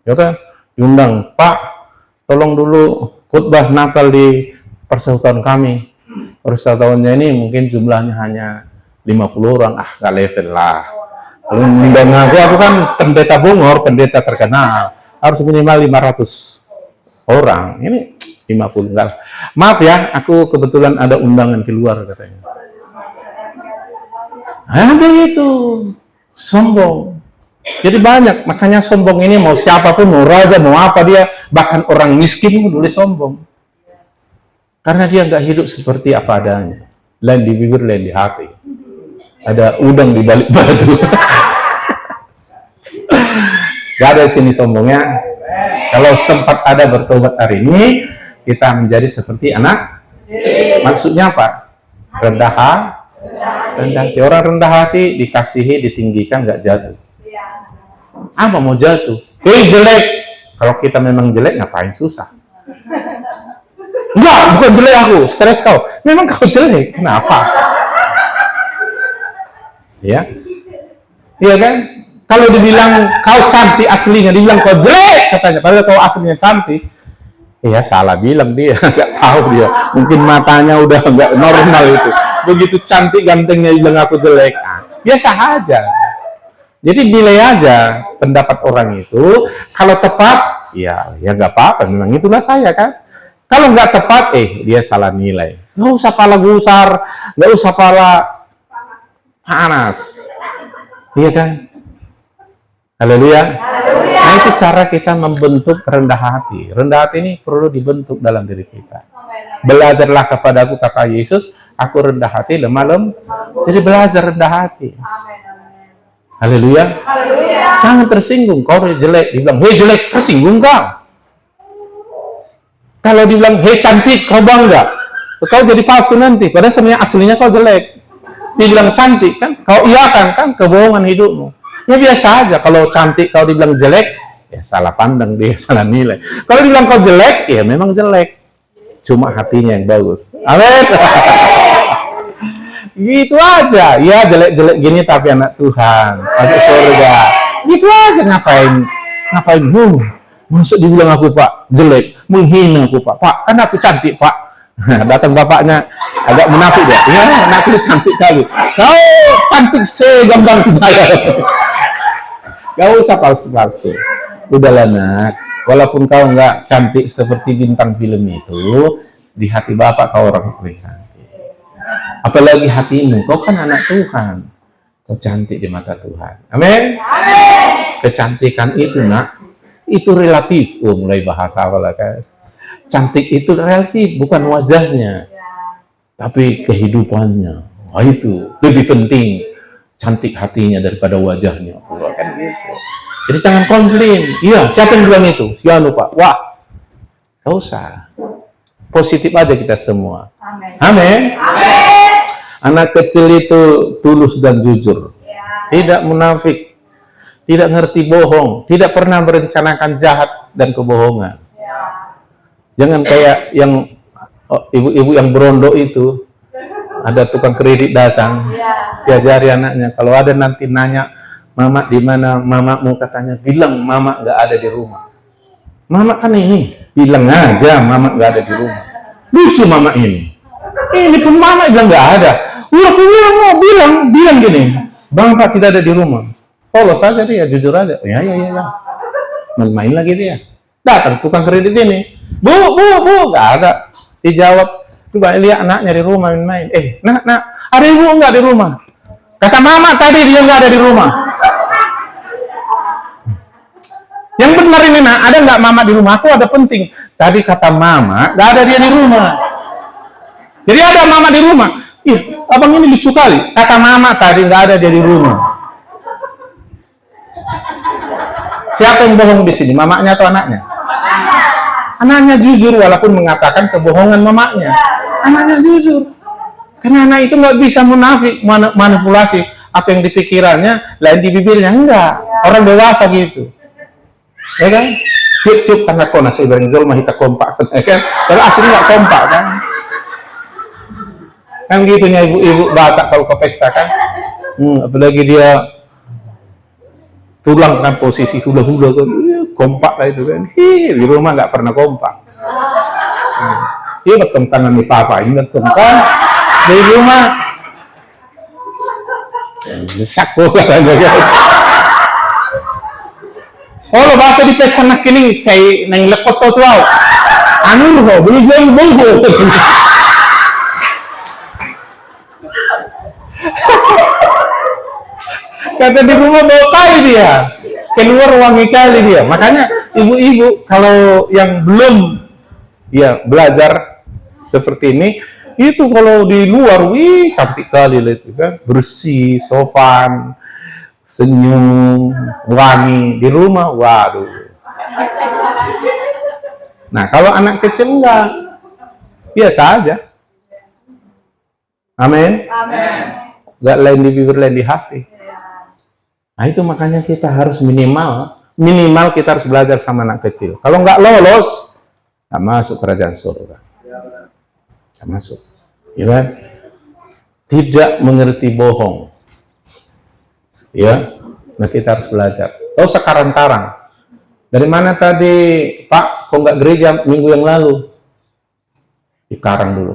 Ya kan? Diundang, Pak, tolong dulu khotbah Natal di persekutuan kami. Persekutuannya ini mungkin jumlahnya hanya 50 orang. Gak level lah. Lalu undang aku kan pendeta Bungor, pendeta terkenal. Harus minimal 500 orang. Ini 50 enggak. Maaf ya, aku kebetulan ada undangan keluar katanya. Ada itu sombong. Jadi banyak, makanya sombong ini mau siapapun, mau raja, mau apa dia, bahkan orang miskin pun boleh sombong. Karena dia nggak hidup seperti apa adanya. Lain di bibir, lain di hati. Ada udang di balik batu. Gak ada di sini sombongnya. Kalau sempat ada bertobat hari ini, kita menjadi seperti anak. Maksudnya apa? Rendah hati. Orang rendah hati dikasihi, ditinggikan, nggak jatuh. Apa mau jatuh? Jelek. Kalau kita memang jelek, ngapain susah? Enggak, bukan jelek aku, stres kau. Memang kau jelek, kenapa? Ya, iya kan? Kalau dibilang kau cantik aslinya, dibilang kau jelek katanya. Padahal kau aslinya cantik. Iya salah bilang dia, nggak tahu dia. Mungkin matanya udah nggak normal itu. Begitu cantik gantengnya bilang aku jelek. Biasa aja. Jadi nilai aja pendapat orang itu. Kalau tepat, ya nggak apa-apa. Memang itulah saya kan. Kalau nggak tepat, dia salah nilai. Nggak usah pala gusar, nggak usah pala panas. Iya kan? Haleluya. Nah, itu cara kita membentuk rendah hati. Rendah hati ini perlu dibentuk dalam diri kita. Belajarlah kepadaku, kata Yesus, aku rendah hati, lemah lembut. Jadi belajar rendah hati. Haleluya. Jangan tersinggung. Kau jelek, dibilang, hei jelek, tersinggung kau. Kalau dibilang, hei cantik, kau bangga. Kau jadi palsu nanti. Padahal sebenarnya aslinya kau jelek. Dibilang cantik, kan? Kau iakan, kan? Kebohongan hidupmu. Ya biasa aja. Kalau cantik kau dibilang jelek, ya salah pandang dia, salah nilai. Kalau dibilang kau jelek, ya memang jelek. Cuma hatinya yang bagus. Amin. Gitu aja. Ya jelek-jelek gini tapi anak Tuhan. Masuk surga. Gitu aja. Ngapain? Masuk dibilang aku Pak jelek, menghina aku Pak. Pak, kan aku cantik Pak. Datang bapaknya agak munafik dia. Ya, anakku cantik kali. Kau cantik segambang saya. Gak usah palsu-palsu. Udahlah nak. Walaupun kau nggak cantik seperti bintang film itu, di hati Bapak kau orang yang cantik. Apalagi hatimu, kau kan anak Tuhan. Kau cantik di mata Tuhan. Amin. Kecantikan itu nak, itu relatif. Mulai bahasa apa lah kan? Cantik itu relatif, bukan wajahnya, tapi kehidupannya. Wah, itu lebih penting. Cantik hatinya daripada wajahnya. Kan gitu. Jadi jangan komplain. Iya, siapa yang bilang itu? Siapa Pak? Wah, gak usah. Positif aja kita semua. Amin. Anak kecil itu tulus dan jujur. Tidak munafik. Tidak ngerti bohong. Tidak pernah merencanakan jahat dan kebohongan. Jangan kayak yang ibu-ibu yang berondok itu. Ada tukang kredit datang, diajari anaknya. Kalau ada nanti nanya, Mama di mana mamamu, katanya, bilang Mama nggak ada di rumah. Mama kan ini, bilang aja Mama nggak ada di rumah. Lucu Mama ini. Ini pun Mama bilang nggak ada. Aku bilang gini, Bang Pak tidak ada di rumah. Polos saja dia, jujur aja. Ya. Main lagi dia. Datang tukang kredit ini, Bu, nggak ada. Dijawab. Coba lihat anaknya di rumah main-main. Nak, ada ibu enggak di rumah? Kata Mama tadi dia enggak ada di rumah. Yang benar ini nak, ada enggak Mama di rumah? Aku ada penting. Tadi kata Mama, enggak ada dia di rumah. Jadi ada Mama di rumah. Ih, abang ini lucu kali. Kata Mama tadi enggak ada dia di rumah. Siapa yang bohong di sini? Mamanya atau anaknya? Anaknya jujur walaupun mengatakan kebohongan mamanya. Anaknya jujur. Karena anak itu nggak bisa munafik, manipulasi apa yang dipikirannya, lain di bibirnya. Enggak. Orang dewasa gitu. Ya kan? Cuk karena kau nasi goreng jol mah kita kompak. Ya kan? Kalau aslinya nggak kompak kan? Kan gitunya ibu-ibu Batak kalau ke pesta kan? Apalagi dia tulang kan posisi hula-hula kan, kompak lah itu kan. Di rumah nggak pernah kompak. Dia bertemu tangan di papa, ini bertemu kan di rumah. Sakko kan. Oh lo bahasa di pesta nak kini saya neng lekot tuh wow. Anu ho, beli jual bungku. Kata di rumah bau kali dia, keluar wangi kali dia. Makanya ibu-ibu kalau yang belum ya belajar seperti ini, itu kalau di luar, wih cantik kali lah itu kan, bersih, sopan, senyum, wangi. Di rumah, waduh. Nah kalau anak kecil enggak, biasa aja. Amin. Enggak lain di bibir, lain di hati. Nah itu makanya kita harus minimal kita harus belajar sama anak kecil. Kalau nggak lolos, nggak masuk kerajaan surga. Nggak masuk. Ya kan? Tidak mengerti bohong. Ya, nah kita harus belajar. Tahu sekarang-karang. Dari mana tadi, Pak? Kok nggak gereja minggu yang lalu? Di Karang dulu.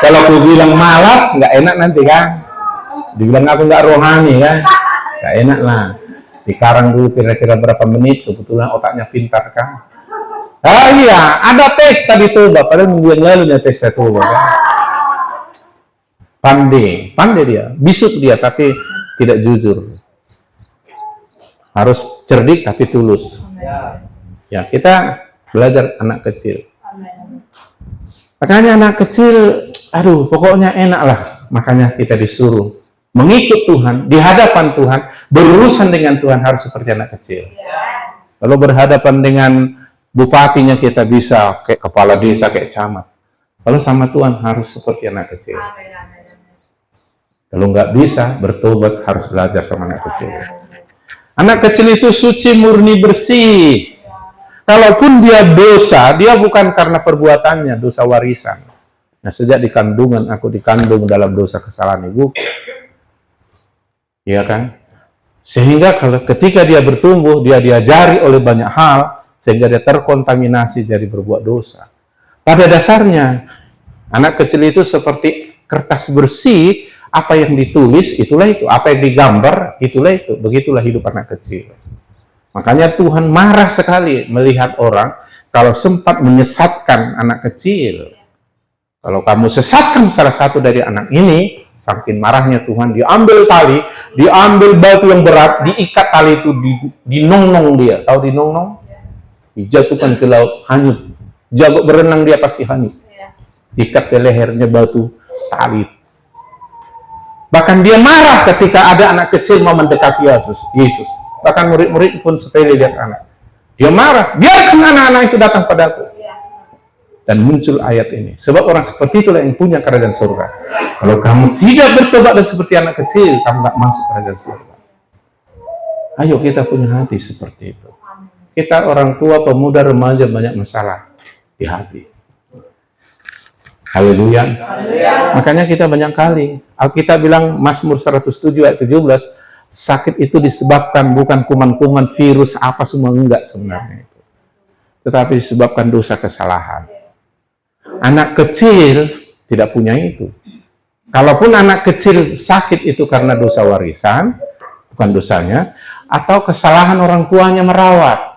Kalau aku bilang malas, nggak enak nanti kan. Dibilang aku nggak rohani kan, nggak enak lah. Di Karang dulu kira-kira berapa menit, kebetulan otaknya pintar kan. Ah iya, ada pesta di Toba, padahal minggu yang lalu ada pesta Toba kan. Pandai dia, bisuk dia tapi tidak jujur. Harus cerdik tapi tulus. Ya, kita belajar anak kecil. Makanya anak kecil, aduh, pokoknya enak lah. Makanya kita disuruh mengikut Tuhan, di hadapan Tuhan, berurusan dengan Tuhan harus seperti anak kecil. Kalau berhadapan dengan bupatinya kita bisa kayak kepala desa, kayak camat. Kalau sama Tuhan harus seperti anak kecil. Kalau nggak bisa, bertobat harus belajar sama anak kecil. Anak kecil itu suci, murni, bersih. Kalaupun dia dosa, dia bukan karena perbuatannya, dosa warisan. Nah, sejak di kandungan, aku dikandung dalam dosa kesalahan ibu. Iya kan? Sehingga ketika dia bertumbuh, dia diajari oleh banyak hal, sehingga dia terkontaminasi dari berbuat dosa. Pada dasarnya, anak kecil itu seperti kertas bersih, apa yang ditulis, itulah itu. Apa yang digambar, itulah itu. Begitulah hidup anak kecil. Makanya Tuhan marah sekali melihat orang kalau sempat menyesatkan anak kecil. Kalau kamu sesatkan salah satu dari anak ini, saking marahnya Tuhan, diambil tali, diambil batu yang berat, diikat tali itu, dinongnong dia. Tahu dinongnong? Dijatuhkan ke laut, hanyut. Jago berenang dia pasti hanyut. Ikat ke lehernya batu, tali. Bahkan dia marah ketika ada anak kecil mau mendekati Yesus. Bahkan murid-murid pun sepele lihat anak. Dia marah, biarkan anak-anak itu datang padaku. Dan muncul ayat ini. Sebab orang seperti itulah yang punya kerajaan surga. Kalau kamu tidak bertobat dan seperti anak kecil, kamu tidak masuk kerajaan surga. Ayo kita punya hati seperti itu. Kita orang tua, pemuda, remaja banyak masalah di hati. Haleluya. Makanya kita banyak kali. Alkitab bilang Mazmur 107 ayat 17, sakit itu disebabkan bukan kuman-kuman, virus, apa semua, enggak sebenarnya itu. Tetapi disebabkan dosa kesalahan. Anak kecil tidak punya itu. Kalaupun anak kecil sakit itu karena dosa warisan, bukan dosanya, atau kesalahan orang tuanya merawat.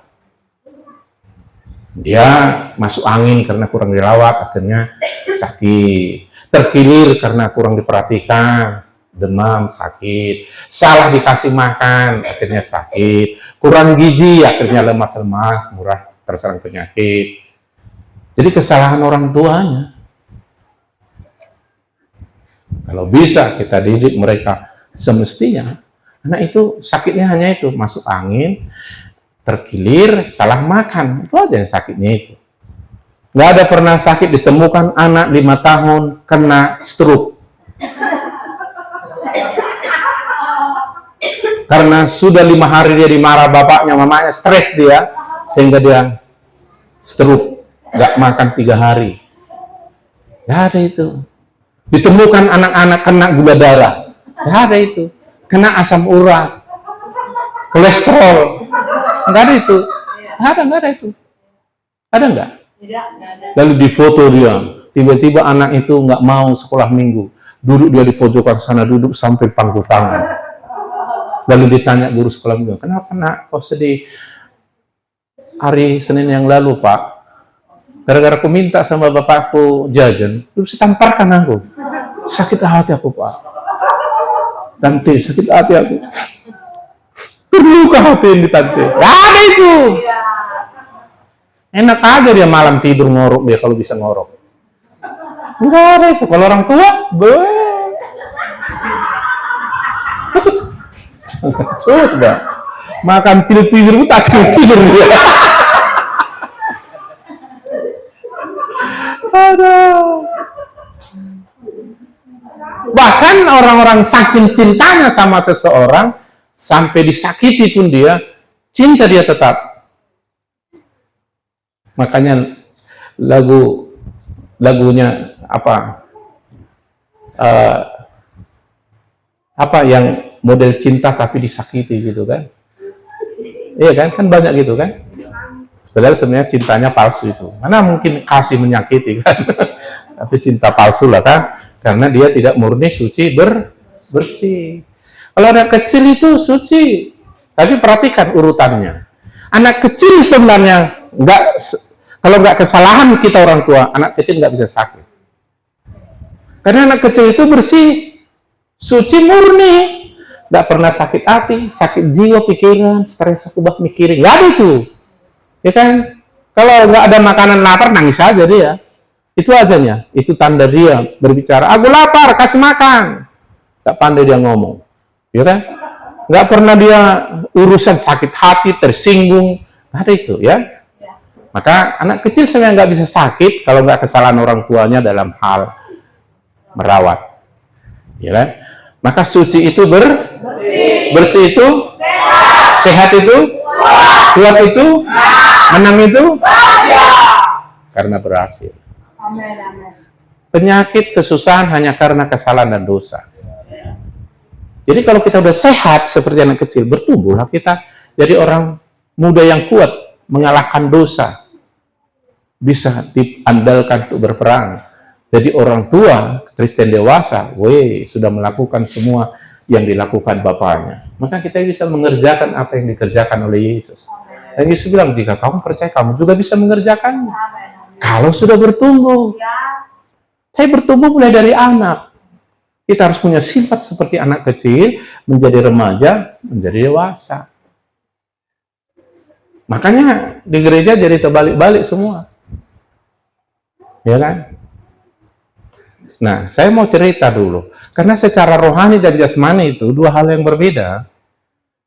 Dia masuk angin karena kurang dirawat, akhirnya sakit. Terkilir karena kurang diperhatikan, demam, sakit. Salah dikasih makan, akhirnya sakit. Kurang gizi, akhirnya lemas-lemas, murah terserang penyakit. Jadi kesalahan orang tuanya. Kalau bisa kita didik mereka semestinya, anak itu sakitnya hanya itu, masuk angin, terkilir, salah makan, itu aja yang sakitnya itu. Nggak ada pernah sakit ditemukan anak 5 tahun kena stroke. Karena sudah 5 hari dia dimarah bapaknya, mamanya, stres dia, sehingga dia stroke, nggak makan 3 hari. Nggak ada itu. Ditemukan anak-anak kena gula darah, nggak ada itu. Kena asam urat, kolesterol, nggak ada itu. Nggak ada itu. Ada nggak? Lalu difoto dia, tiba-tiba anak itu nggak mau sekolah minggu, duduk dia di pojokan sana, duduk sampai pangku tangan. Lalu ditanya guru sekolah minggu, kenapa nak kau sedih? Hari Senin yang lalu Pak, gara-gara aku minta sama bapakku jajan, terus ditamparkan aku. Sakit hati aku Pak. Tante, sakit hati aku. Terluka hati yang di tante. Gak ada itu. Enak aja dia malam tidur ngorok dia kalau bisa ngorok. Enggak ada itu. Kalau orang tua, coba makan tidur tak tidur dia. Aduh. Bahkan orang-orang saking cintanya sama seseorang sampai disakiti pun dia cinta, dia tetap. Makanya lagunya apa yang model cinta tapi disakiti gitu kan? Iya kan banyak gitu kan? Padahal sebenarnya cintanya palsu itu. Mana mungkin kasih menyakiti kan? Tapi cinta palsu lah kan? Karena dia tidak murni, suci, bersih. Kalau anak kecil itu suci, tapi perhatikan urutannya. Anak kecil sebenarnya kalau nggak kesalahan kita orang tua, anak kecil nggak bisa sakit. Karena anak kecil itu bersih, suci, murni, nggak pernah sakit hati, sakit jiwa, pikiran, stres, kubah mikirin, nggak ada itu, ya kan? Kalau nggak ada makanan, lapar, nangis aja dia. Itu ajanya, itu tanda dia berbicara. Aku lapar, kasih makan. Nggak pandai dia ngomong, ya kan? Nggak pernah dia urusan sakit hati, tersinggung, nggak ada itu, ya. Maka anak kecil sebenarnya nggak bisa sakit kalau nggak kesalahan orang tuanya dalam hal merawat, ya kan? Maka suci itu bersih itu sehat itu kuat itu menang itu karena berhasil. Penyakit, kesusahan hanya karena kesalahan dan dosa. Jadi kalau kita udah sehat seperti anak kecil, bertumbuhlah kita jadi orang muda yang kuat, mengalahkan dosa, bisa diandalkan untuk berperang. Jadi orang tua, Kristen dewasa, sudah melakukan semua yang dilakukan bapaknya. Maka kita bisa mengerjakan apa yang dikerjakan oleh Yesus. Dan Yesus bilang, jika kamu percaya, kamu juga bisa mengerjakannya. Kalau sudah bertumbuh. Tapi bertumbuh mulai dari anak. Kita harus punya sifat seperti anak kecil, menjadi remaja, menjadi dewasa. Makanya di gereja jadi terbalik-balik semua. Ya kan? Nah, saya mau cerita dulu. Karena secara rohani dan jasmani itu dua hal yang berbeda.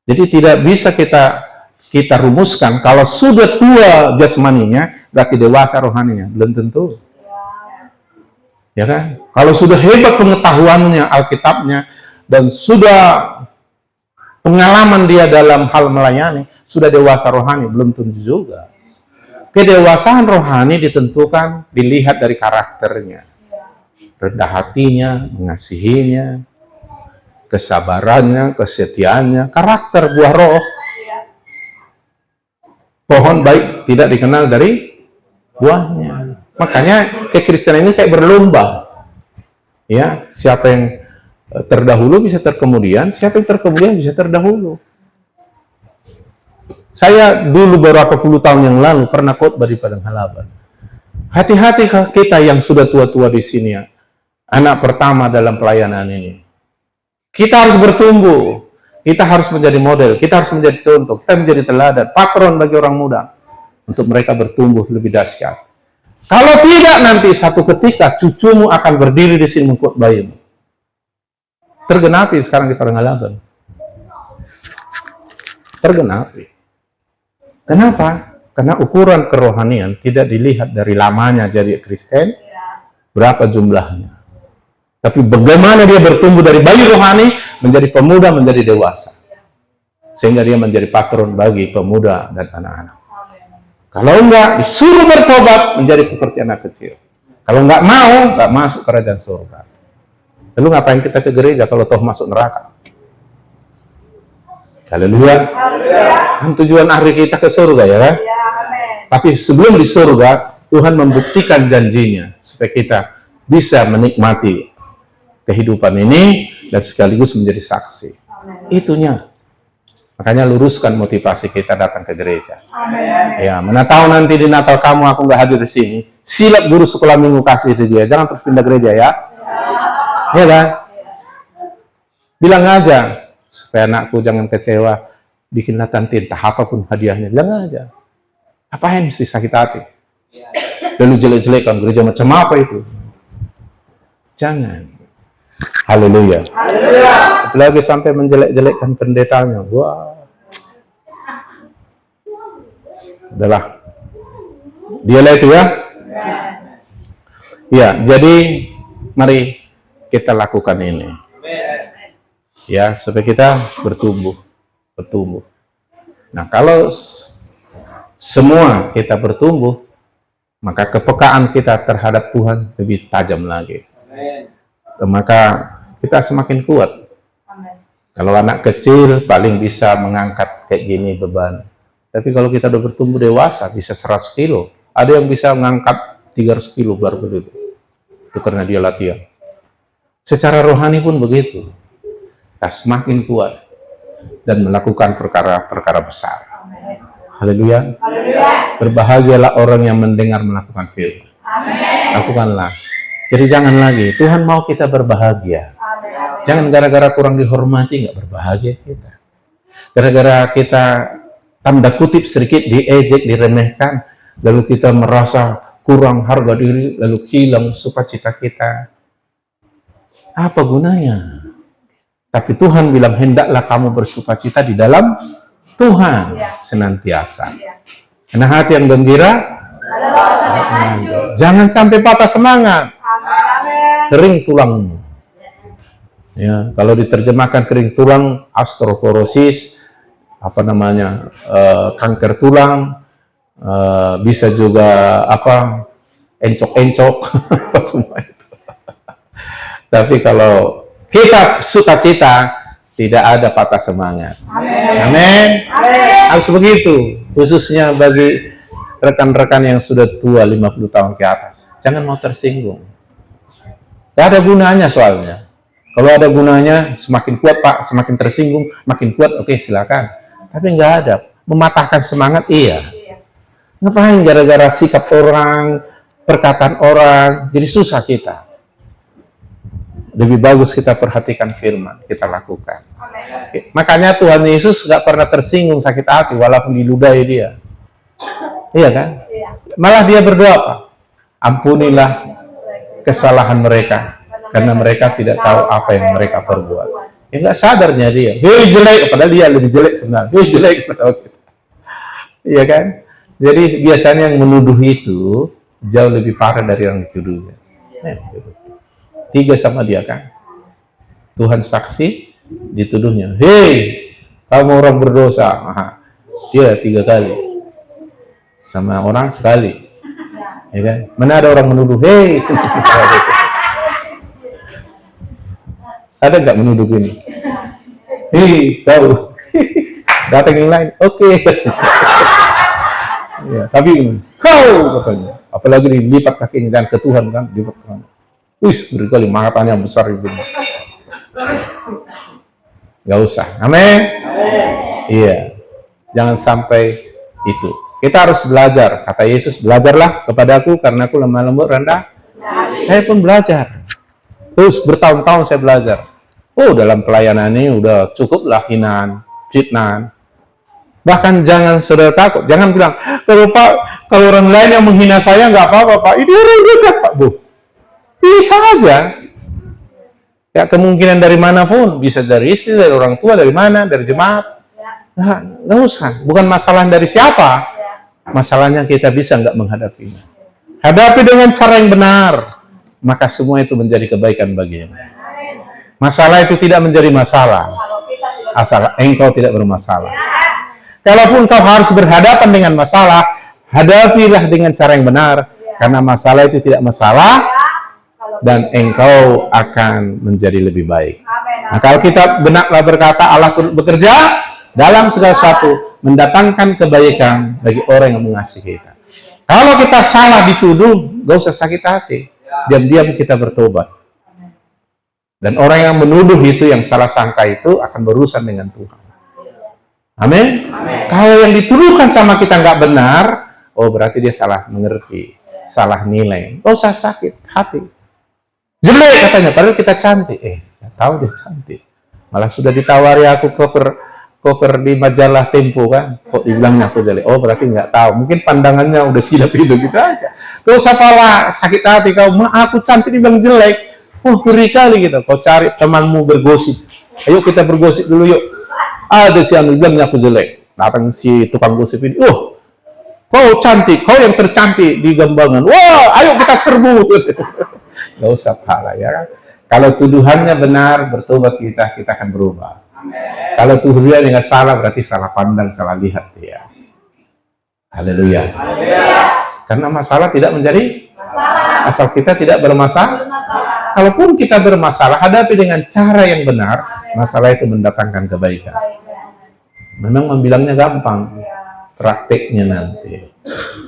Jadi tidak bisa kita rumuskan kalau sudah tua jasmaninya berarti dewasa rohaninya. Belum tentu. Ya kan? Kalau sudah hebat pengetahuannya, Alkitabnya, dan sudah pengalaman dia dalam hal melayani, sudah dewasa rohani, belum tentu juga. Kedewasaan rohani ditentukan, dilihat dari karakternya. Rendah hatinya, mengasihinya, kesabarannya, kesetiaannya, karakter buah roh. Pohon baik tidak dikenal dari buahnya. Makanya kekristenan ini kayak berlomba. Ya, siapa yang terdahulu bisa terkemudian, siapa yang terkemudian bisa terdahulu. Saya dulu beberapa puluh tahun yang lalu pernah khotbah di Padang Halaban. Hati-hati kita yang sudah tua-tua di sini ya. Anak pertama dalam pelayanan ini. Kita harus bertumbuh. Kita harus menjadi model. Kita harus menjadi contoh. Kita menjadi teladan. Patron bagi orang muda. Untuk mereka bertumbuh lebih dahsyat. Kalau tidak, nanti satu ketika cucumu akan berdiri di sini mengkhotbahimu. Tergenapi sekarang di Padang Halaban. Tergenapi. Kenapa? Karena ukuran kerohanian tidak dilihat dari lamanya jadi Kristen, berapa jumlahnya. Tapi bagaimana dia bertumbuh dari bayi rohani menjadi pemuda, menjadi dewasa. Sehingga dia menjadi patron bagi pemuda dan anak-anak. Kalau enggak, disuruh bertobat menjadi seperti anak kecil. Kalau enggak mau, enggak masuk kerajaan surga. Lalu ngapain kita ke gereja kalau toh masuk neraka? Haleluya. Kan tujuan akhir kita ke surga, ya kan? Tapi sebelum di surga, Tuhan membuktikan janjinya supaya kita bisa menikmati kehidupan ini dan sekaligus menjadi saksi. Itunya. Makanya luruskan motivasi kita datang ke gereja. Ya, mana tahu nanti di Natal kamu aku nggak hadir di sini. Silap guru sekolah minggu kasih di dia. Jangan terus pindah gereja ya. Ya kan? Bilang aja supaya anakku jangan kecewa. Bikinlah tinta apapun hadiahnya. Bilang aja. Apa yang mesti sakit hati? Lalu jelek-jelekan gereja macam apa itu? Jangan. Haleluya. Apalagi sampai menjelek-jelekkan pendetanya. Wah. Udahlah. Dialah itu ya. Ya, jadi mari kita lakukan ini. Ya, supaya kita bertumbuh. Nah, kalau semua kita bertumbuh, maka kepekaan kita terhadap Tuhan lebih tajam lagi. Maka kita semakin kuat. Kalau anak kecil paling bisa mengangkat kayak gini beban. Tapi kalau kita udah bertumbuh dewasa, bisa 100 kilo. Ada yang bisa mengangkat 300 kilo baru begitu. Itu karena dia latihan. Secara rohani pun begitu. Kita semakin kuat dan melakukan perkara-perkara besar. Haleluya. Berbahagialah orang yang mendengar melakukan firman. Lakukanlah. Jadi jangan lagi. Tuhan mau kita berbahagia. Jangan gara-gara kurang dihormati nggak berbahagia kita. Gara-gara kita tanda kutip sedikit diejek, diremehkan, lalu kita merasa kurang harga diri, lalu hilang sukacita kita. Apa gunanya? Tapi Tuhan bilang, hendaklah kamu bersukacita di dalam Tuhan senantiasa. Karena hati yang gembira, jangan sampai patah semangat, kering tulangmu. Ya, kalau diterjemahkan kering tulang, osteoporosis, kanker tulang, bisa juga encok-encok, semua itu. Tapi kalau kita sukacita, tidak ada patah semangat. Amin. Harus begitu, khususnya bagi rekan-rekan yang sudah tua 50 tahun ke atas. Jangan mau tersinggung. Tidak ada gunanya soalnya. Kalau ada gunanya, semakin kuat Pak, semakin tersinggung, makin kuat, oke silakan. Tapi nggak ada. Mematahkan semangat, iya. Ngapain gara-gara sikap orang, perkataan orang, jadi susah kita. Lebih bagus kita perhatikan firman, kita lakukan. Oke. Makanya Tuhan Yesus nggak pernah tersinggung sakit hati, walaupun diludahi dia. Iya kan? Malah dia berdoa, Pak. Ampunilah kesalahan mereka, karena mereka tidak tahu apa yang mereka perbuat. Ya nggak sadarnya dia. Hei jelek, padahal dia lebih jelek sebenarnya. Hei jelek, iya kan? Jadi biasanya yang menuduh itu jauh lebih parah dari yang dituduhnya. Tiga sama dia kan? Tuhan saksi, dituduhnya. Hei, kamu orang berdosa. Aha. Dia 3 kali. Sama orang sekali. Ya kan? Mana ada orang menuduh, hei. Ada nggak menuduh gini? Hei, tahu. Datang yang lain, oke. Ya, tapi kau katanya. Apalagi dilipat kakinya dan ke Tuhan kan, dilipat kan. Berkali matanya besar itu. Gak usah. Amin. Iya. Jangan sampai itu. Kita harus belajar. Kata Yesus, belajarlah kepadaku karena aku lemah lembut rendah. Saya pun belajar. Terus bertahun-tahun saya belajar. Dalam pelayanan ini udah cukuplah hinaan, fitnah. Bahkan jangan saudara takut. Jangan bilang, kalau orang lain yang menghina saya nggak apa-apa Pak. Ini orang dekat Pak Bu. Bisa aja. Ya kemungkinan dari manapun, bisa dari istri, dari orang tua, dari mana, dari jemaat. Nah, nggak usah. Bukan masalah dari siapa. Masalahnya kita bisa nggak menghadapinya. Hadapi dengan cara yang benar, maka semua itu menjadi kebaikan bagimu. Masalah itu tidak menjadi masalah, asal engkau tidak bermasalah. Kalaupun kau harus berhadapan dengan masalah, hadapilah dengan cara yang benar, karena masalah itu tidak masalah, dan engkau akan menjadi lebih baik. Nah, kalau kita benarlah berkata Allah bekerja dalam segala sesuatu mendatangkan kebaikan bagi orang yang mengasihi kita. Kalau kita salah dituduh, gak usah sakit hati. Diam-diam kita bertobat. Dan orang yang menuduh itu, yang salah sangka itu akan berurusan dengan Tuhan. Amin. Kalau yang dituduhkan sama kita nggak benar, berarti dia salah mengerti, salah nilai. Gak usah sakit hati. Jelek katanya, padahal kita cantik. Nggak tahu dia cantik. Malah sudah ditawari aku cover di majalah Tempo kan. Kok dibilangnya aku jelek? Berarti nggak tahu. Mungkin pandangannya udah silap itu gitu aja. Terus apalah sakit hati kau, aku cantik dibilang jelek. Beri kali gitu. Kau cari temanmu bergosip. Ayo kita bergosip dulu yuk. Ada si anu bilangnya aku jelek. Datang si tukang gosip ini. Kau cantik, kau yang tercantik di Gambangan. Ayo kita serbu. Gak usah pala ya. Kalau tuduhannya benar, bertobat kita akan berubah. Kalau tuduhannya nggak salah, berarti salah pandang, salah lihat ya. Haleluya. Karena masalah tidak menjadi masalah. Asal kita tidak bermasalah. Kalaupun kita bermasalah, hadapi dengan cara yang benar, masalah itu mendatangkan kebaikan. Memang membilangnya gampang, prakteknya nanti.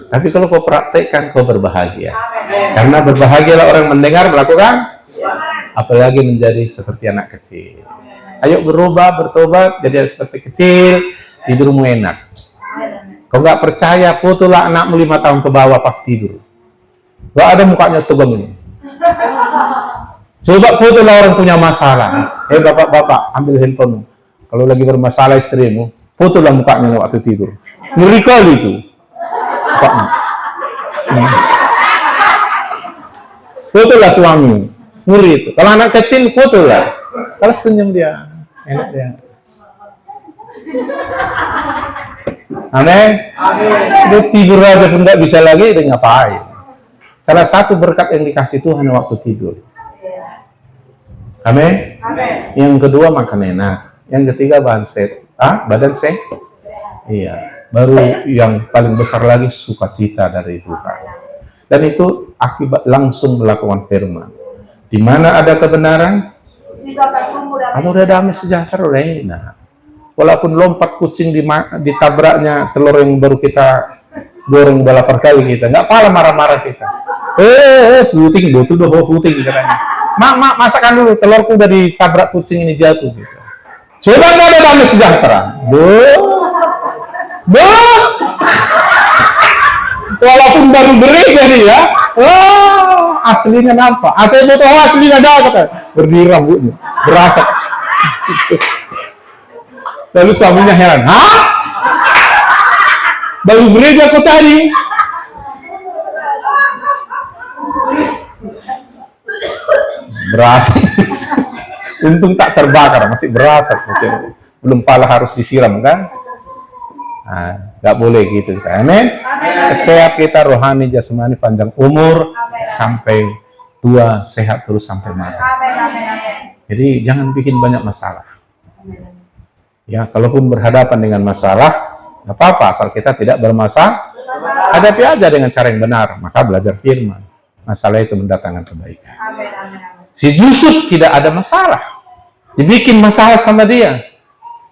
Tapi kalau kau praktekkan, kau berbahagia. Karena berbahagialah orang mendengar, melakukan, apalagi menjadi seperti anak kecil. Ayo berubah, bertobat, jadi seperti kecil, tidurmu enak. Kau nggak percaya, fotolah anakmu 5 tahun ke bawah pas tidur. Gak ada mukanya tegam ini. Coba foto lah orang punya masalah. Bapak-bapak, ambil handphone. Kalau lagi bermasalah istrimu, foto lah mukanya waktu tidur. Ngeri kali itu. Foto lah suami. Ngeri itu. Kalau anak kecil, foto lah. Kalau senyum dia, enak dia. Amin. Dia tidur aja pun nggak bisa lagi, dia ngapain? Salah satu berkat yang dikasih Tuhan waktu tidur. Amin. Yang kedua makan enak. Yang ketiga badan sehat. Iya. Baru yang paling besar lagi sukacita dari Tuhan. Dan itu akibat langsung melakukan firman. Di mana ada kebenaran, kamu udah damai sejahtera. Nah, walaupun lompat kucing ditabraknya telur yang baru kita goreng berapa kali kita, nggak pala marah-marah kita. Puting betul doh puting katanya. Mak, masakan dulu, telurku udah ditabrak kucing ini jatuh gitu. Coba nggak ada damai sejahtera. Walaupun baru beri jadi ya. Aslinya nampak. Aslinya tuh aslinya ada kata. Berdiri rambutnya, berasap. Lalu suaminya heran, hah? Baru beri aku tadi. Berasap. Untung tak terbakar, masih berasap. Belum pala harus disiram kan? Nah, nggak boleh gitu. Amin. Sehat kita rohani, jasmani, panjang umur sampai tua, sehat terus sampai mati. Jadi jangan bikin banyak masalah. Ya, kalaupun berhadapan dengan masalah, nggak apa-apa asal kita tidak bermasalah. Hadapi aja dengan cara yang benar. Maka belajar firman. Masalah itu mendatangkan kebaikan. Si Yusuf tidak ada masalah. Dibikin masalah sama dia.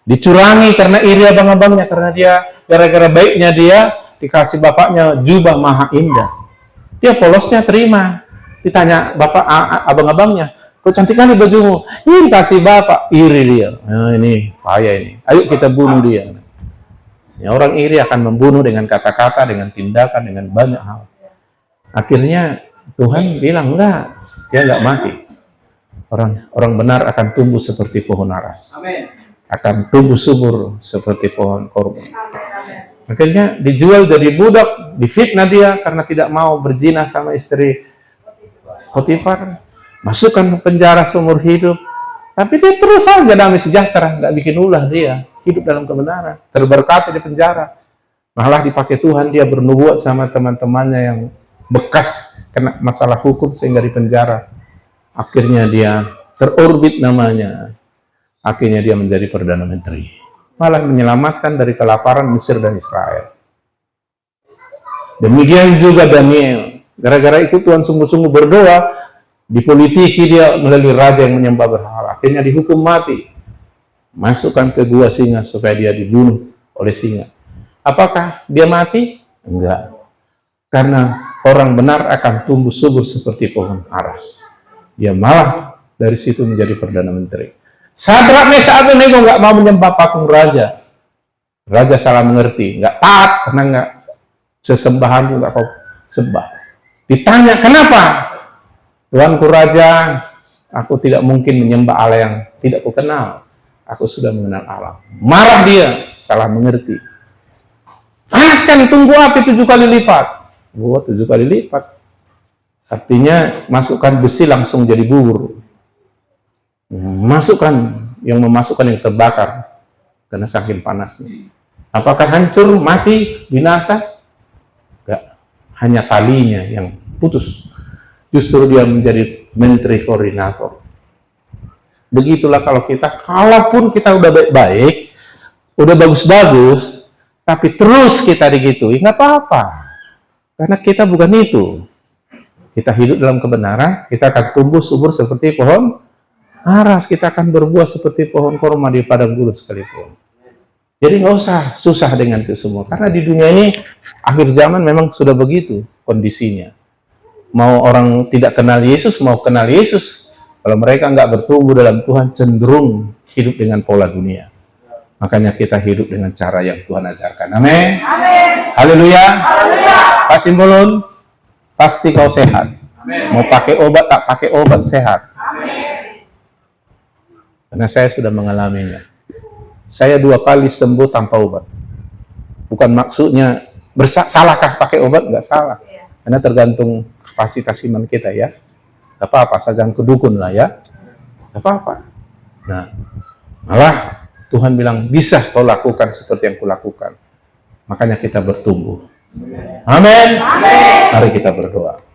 Dicurangi karena iri abang-abangnya, karena dia gara-gara baiknya dia dikasih bapaknya jubah maha indah. Dia polosnya terima. Ditanya bapak abang-abangnya, kok cantik kali bajumu? Ini dikasih bapak, iri dia. Nah, ini bahaya ini. Ayo kita bunuh dia. Ya, orang iri akan membunuh dengan kata-kata, dengan tindakan, dengan banyak hal. Akhirnya Tuhan bilang enggak, dia enggak mati. Orang benar akan tumbuh seperti pohon aras. Amin. Akan tumbuh subur seperti pohon korma. Akhirnya dijual jadi budak, difitnah dia karena tidak mau berzina sama istri Potifar, masukkan ke penjara seumur hidup. Tapi dia terus saja damai sejahtera, nggak bikin ulah dia, hidup dalam kebenaran, terberkati di penjara. Malah dipakai Tuhan, dia bernubuat sama teman-temannya yang bekas kena masalah hukum sehingga di penjara. Akhirnya dia terorbit namanya. Akhirnya dia menjadi Perdana Menteri. Malah menyelamatkan dari kelaparan Mesir dan Israel. Demikian juga Daniel. Gara-gara itu Tuhan sungguh-sungguh berdoa, dipolitiki dia melalui raja yang menyembah berhala. Akhirnya dihukum mati. Masukkan ke gua singa supaya dia dibunuh oleh singa. Apakah dia mati? Enggak. Karena orang benar akan tumbuh subur seperti pohon aras. Dia malah dari situ menjadi Perdana Menteri. Sadrak, Mesak, Abednego nggak mau menyembah patung raja. Raja salah mengerti, nggak taat karena nggak sesembahan nggak kau sembah. Ditanya kenapa? Tuanku raja, aku tidak mungkin menyembah Allah yang tidak kukenal. Aku sudah mengenal Allah. Marah dia, salah mengerti. Panaskan tunggu api 7 kali lipat. Gua 7 kali lipat. Artinya masukkan besi langsung jadi bubur. Masukkan yang memasukkan yang terbakar karena saking panasnya. Apakah hancur, mati, binasa? Enggak. Hanya talinya yang putus. Justru dia menjadi menteri koordinator. Begitulah kalau kita, kalaupun kita udah baik-baik, udah bagus-bagus, tapi terus kita digitui, nggak apa-apa. Karena kita bukan itu. Kita hidup dalam kebenaran, kita akan tumbuh subur seperti pohon aras, kita akan berbuah seperti pohon korma di padang gurun sekalipun. Jadi nggak usah susah dengan itu semua. Karena di dunia ini, akhir zaman memang sudah begitu kondisinya. Mau orang tidak kenal Yesus, mau kenal Yesus, kalau mereka nggak bertumbuh dalam Tuhan, cenderung hidup dengan pola dunia. Makanya kita hidup dengan cara yang Tuhan ajarkan. Amin. Haleluya. Kasih mulun. Pasti kau sehat. Mau pakai obat, tak pakai obat, sehat. Karena saya sudah mengalaminya. Saya 2 kali sembuh tanpa obat. Bukan maksudnya salahkah pakai obat? Nggak salah. Karena tergantung kapasitas iman kita ya. Gak apa-apa, saya jangan kedukun lah ya. Gak apa-apa. Nah, malah Tuhan bilang, bisa kau lakukan seperti yang kulakukan. Makanya kita bertumbuh. Amin. Mari kita berdoa.